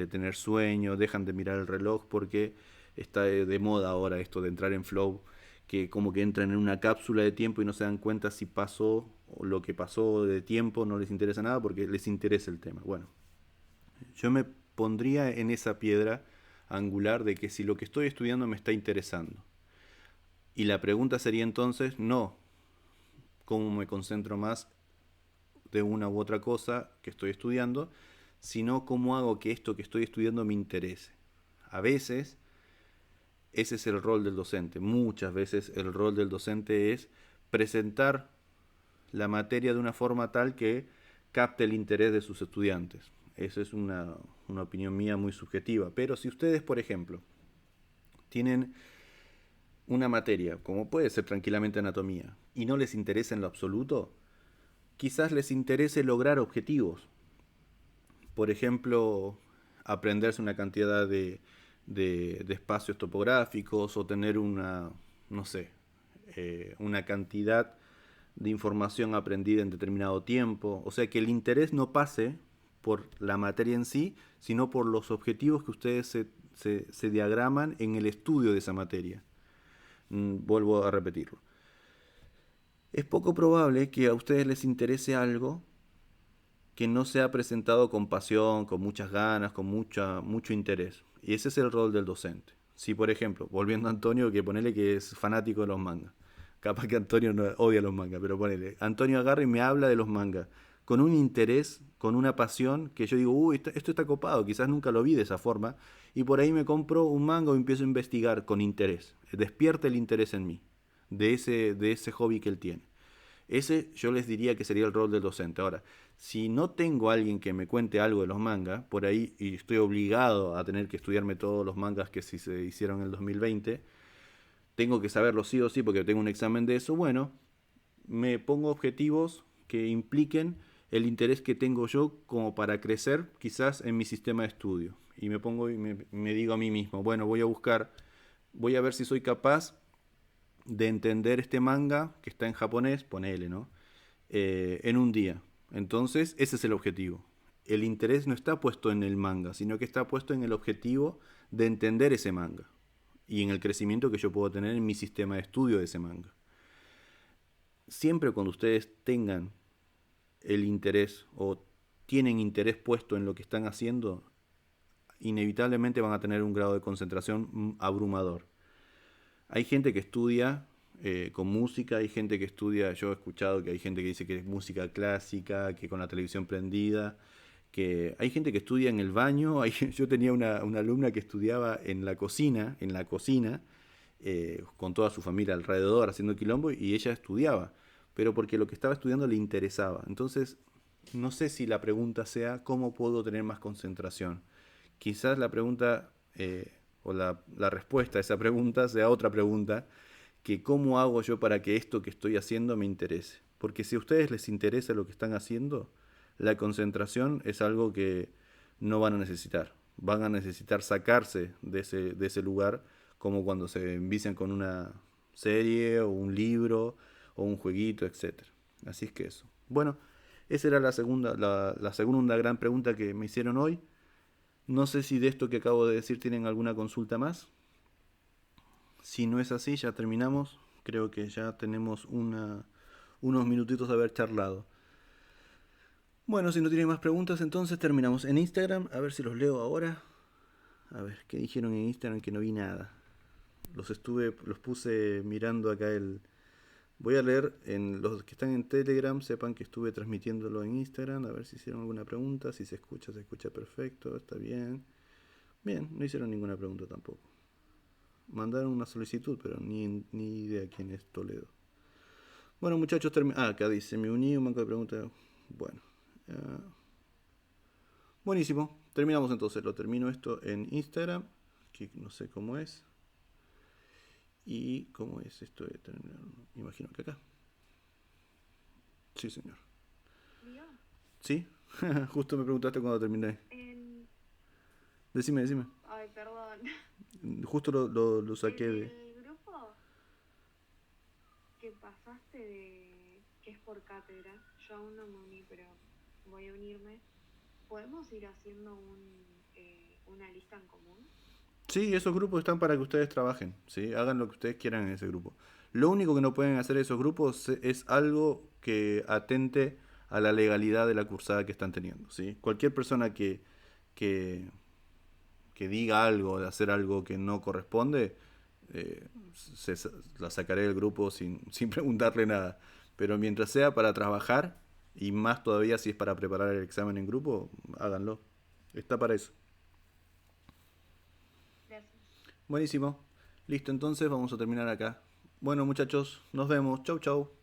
tener sueño, dejan de mirar el reloj, porque está de moda ahora esto de entrar en flow, que como que entran en una cápsula de tiempo y no se dan cuenta si pasó o lo que pasó de tiempo, no les interesa nada porque les interesa el tema. Bueno, yo me pondría en esa piedra angular de que si lo que estoy estudiando me está interesando. Y la pregunta sería entonces, no, ¿cómo me concentro más de una u otra cosa que estoy estudiando? Sino cómo hago que esto que estoy estudiando me interese. A veces ese es el rol del docente. Muchas veces el rol del docente es presentar la materia de una forma tal que capte el interés de sus estudiantes. Esa es una opinión mía muy subjetiva. Pero si ustedes, por ejemplo, tienen una materia, como puede ser tranquilamente anatomía, y no les interesa en lo absoluto, quizás les interese lograr objetivos. Por ejemplo, aprenderse una cantidad de espacios topográficos o tener no sé, una cantidad de información aprendida en determinado tiempo. O sea, que el interés no pase por la materia en sí, sino por los objetivos que ustedes se diagraman en el estudio de esa materia. Vuelvo a repetirlo. Es poco probable que a ustedes les interese algo que no sea presentado con pasión, con muchas ganas, con mucho interés. Y ese es el rol del docente. Si, por ejemplo, volviendo a Antonio, que ponele que es fanático de los mangas. Capaz que Antonio no odia los mangas, pero ponele. Antonio agarra y me habla de los mangas. Con un interés, con una pasión, que yo digo, uy, esto está copado, quizás nunca lo vi de esa forma. Y por ahí me compro un manga y empiezo a investigar con interés. Despierta el interés en mí, de ese hobby que él tiene. Ese yo les diría que sería el rol del docente. Ahora, si no tengo a alguien que me cuente algo de los mangas, por ahí, y estoy obligado a tener que estudiarme todos los mangas que se hicieron en el 2020, tengo que saberlo sí o sí porque tengo un examen de eso, bueno, me pongo objetivos que impliquen el interés que tengo yo como para crecer quizás en mi sistema de estudio. Y me pongo y me digo a mí mismo, bueno, voy a ver si soy capaz de entender este manga que está en japonés, ponele, ¿no? En un día. Entonces, ese es el objetivo. El interés no está puesto en el manga, sino que está puesto en el objetivo de entender ese manga y en el crecimiento que yo puedo tener en mi sistema de estudio de ese manga. Siempre cuando ustedes tengan el interés o tienen interés puesto en lo que están haciendo, inevitablemente van a tener un grado de concentración abrumador. Hay gente que estudia con música, hay gente que estudia, yo he escuchado que hay gente que dice que es música clásica, que con la televisión prendida, que hay gente que estudia en el baño, yo tenía una alumna que estudiaba en la cocina, con toda su familia alrededor haciendo quilombo y ella estudiaba, pero porque lo que estaba estudiando le interesaba. Entonces, no sé si la pregunta sea ¿cómo puedo tener más concentración? Quizás la pregunta o la respuesta a esa pregunta sea otra pregunta, que cómo hago yo para que esto que estoy haciendo me interese. Porque si a ustedes les interesa lo que están haciendo, la concentración es algo que no van a necesitar. Van a necesitar sacarse de ese lugar, como cuando se envician con una serie o un libro o un jueguito, etcétera. Así es que eso. Bueno, esa era la segunda gran pregunta que me hicieron hoy. No sé si de esto que acabo de decir tienen alguna consulta más. Si no es así, ya terminamos. Creo que ya tenemos unos minutitos de haber charlado. Bueno, si no tienen más preguntas, entonces terminamos. En Instagram, a ver si los leo ahora. A ver, ¿qué dijeron en Instagram? Que no vi nada. Los puse mirando acá el... Voy a leer en los que están en Telegram, sepan que estuve transmitiéndolo en Instagram, a ver si hicieron alguna pregunta, si se escucha perfecto, está bien. Bien, no hicieron ninguna pregunta tampoco. Mandaron una solicitud, pero ni idea quién es Toledo. Bueno, muchachos, acá dice, me uní, un banco de preguntas. Bueno. Buenísimo. Terminamos entonces. Lo termino esto en Instagram, que no sé cómo es. ¿Y cómo es esto de terminar? Imagino que acá. Sí, señor. ¿Mío? ¿Sí? Justo me preguntaste cuando terminé. Decime. Ay, perdón. Justo lo saqué de... El grupo que pasaste de... que es por cátedra, yo aún no me uní, pero voy a unirme. ¿Podemos ir haciendo una lista en común? Sí, esos grupos están para que ustedes trabajen, ¿sí? Hagan lo que ustedes quieran en ese grupo. Lo único que no pueden hacer esos grupos es algo que atente a la legalidad de la cursada que están teniendo, ¿sí? Cualquier persona que, que diga algo, de hacer algo que no corresponde, la sacaré del grupo sin preguntarle nada. Pero mientras sea para trabajar, y más todavía si es para preparar el examen en grupo, háganlo. Está para eso. Gracias. Buenísimo. Listo, entonces vamos a terminar acá. Bueno, muchachos, nos vemos. Chau, chau.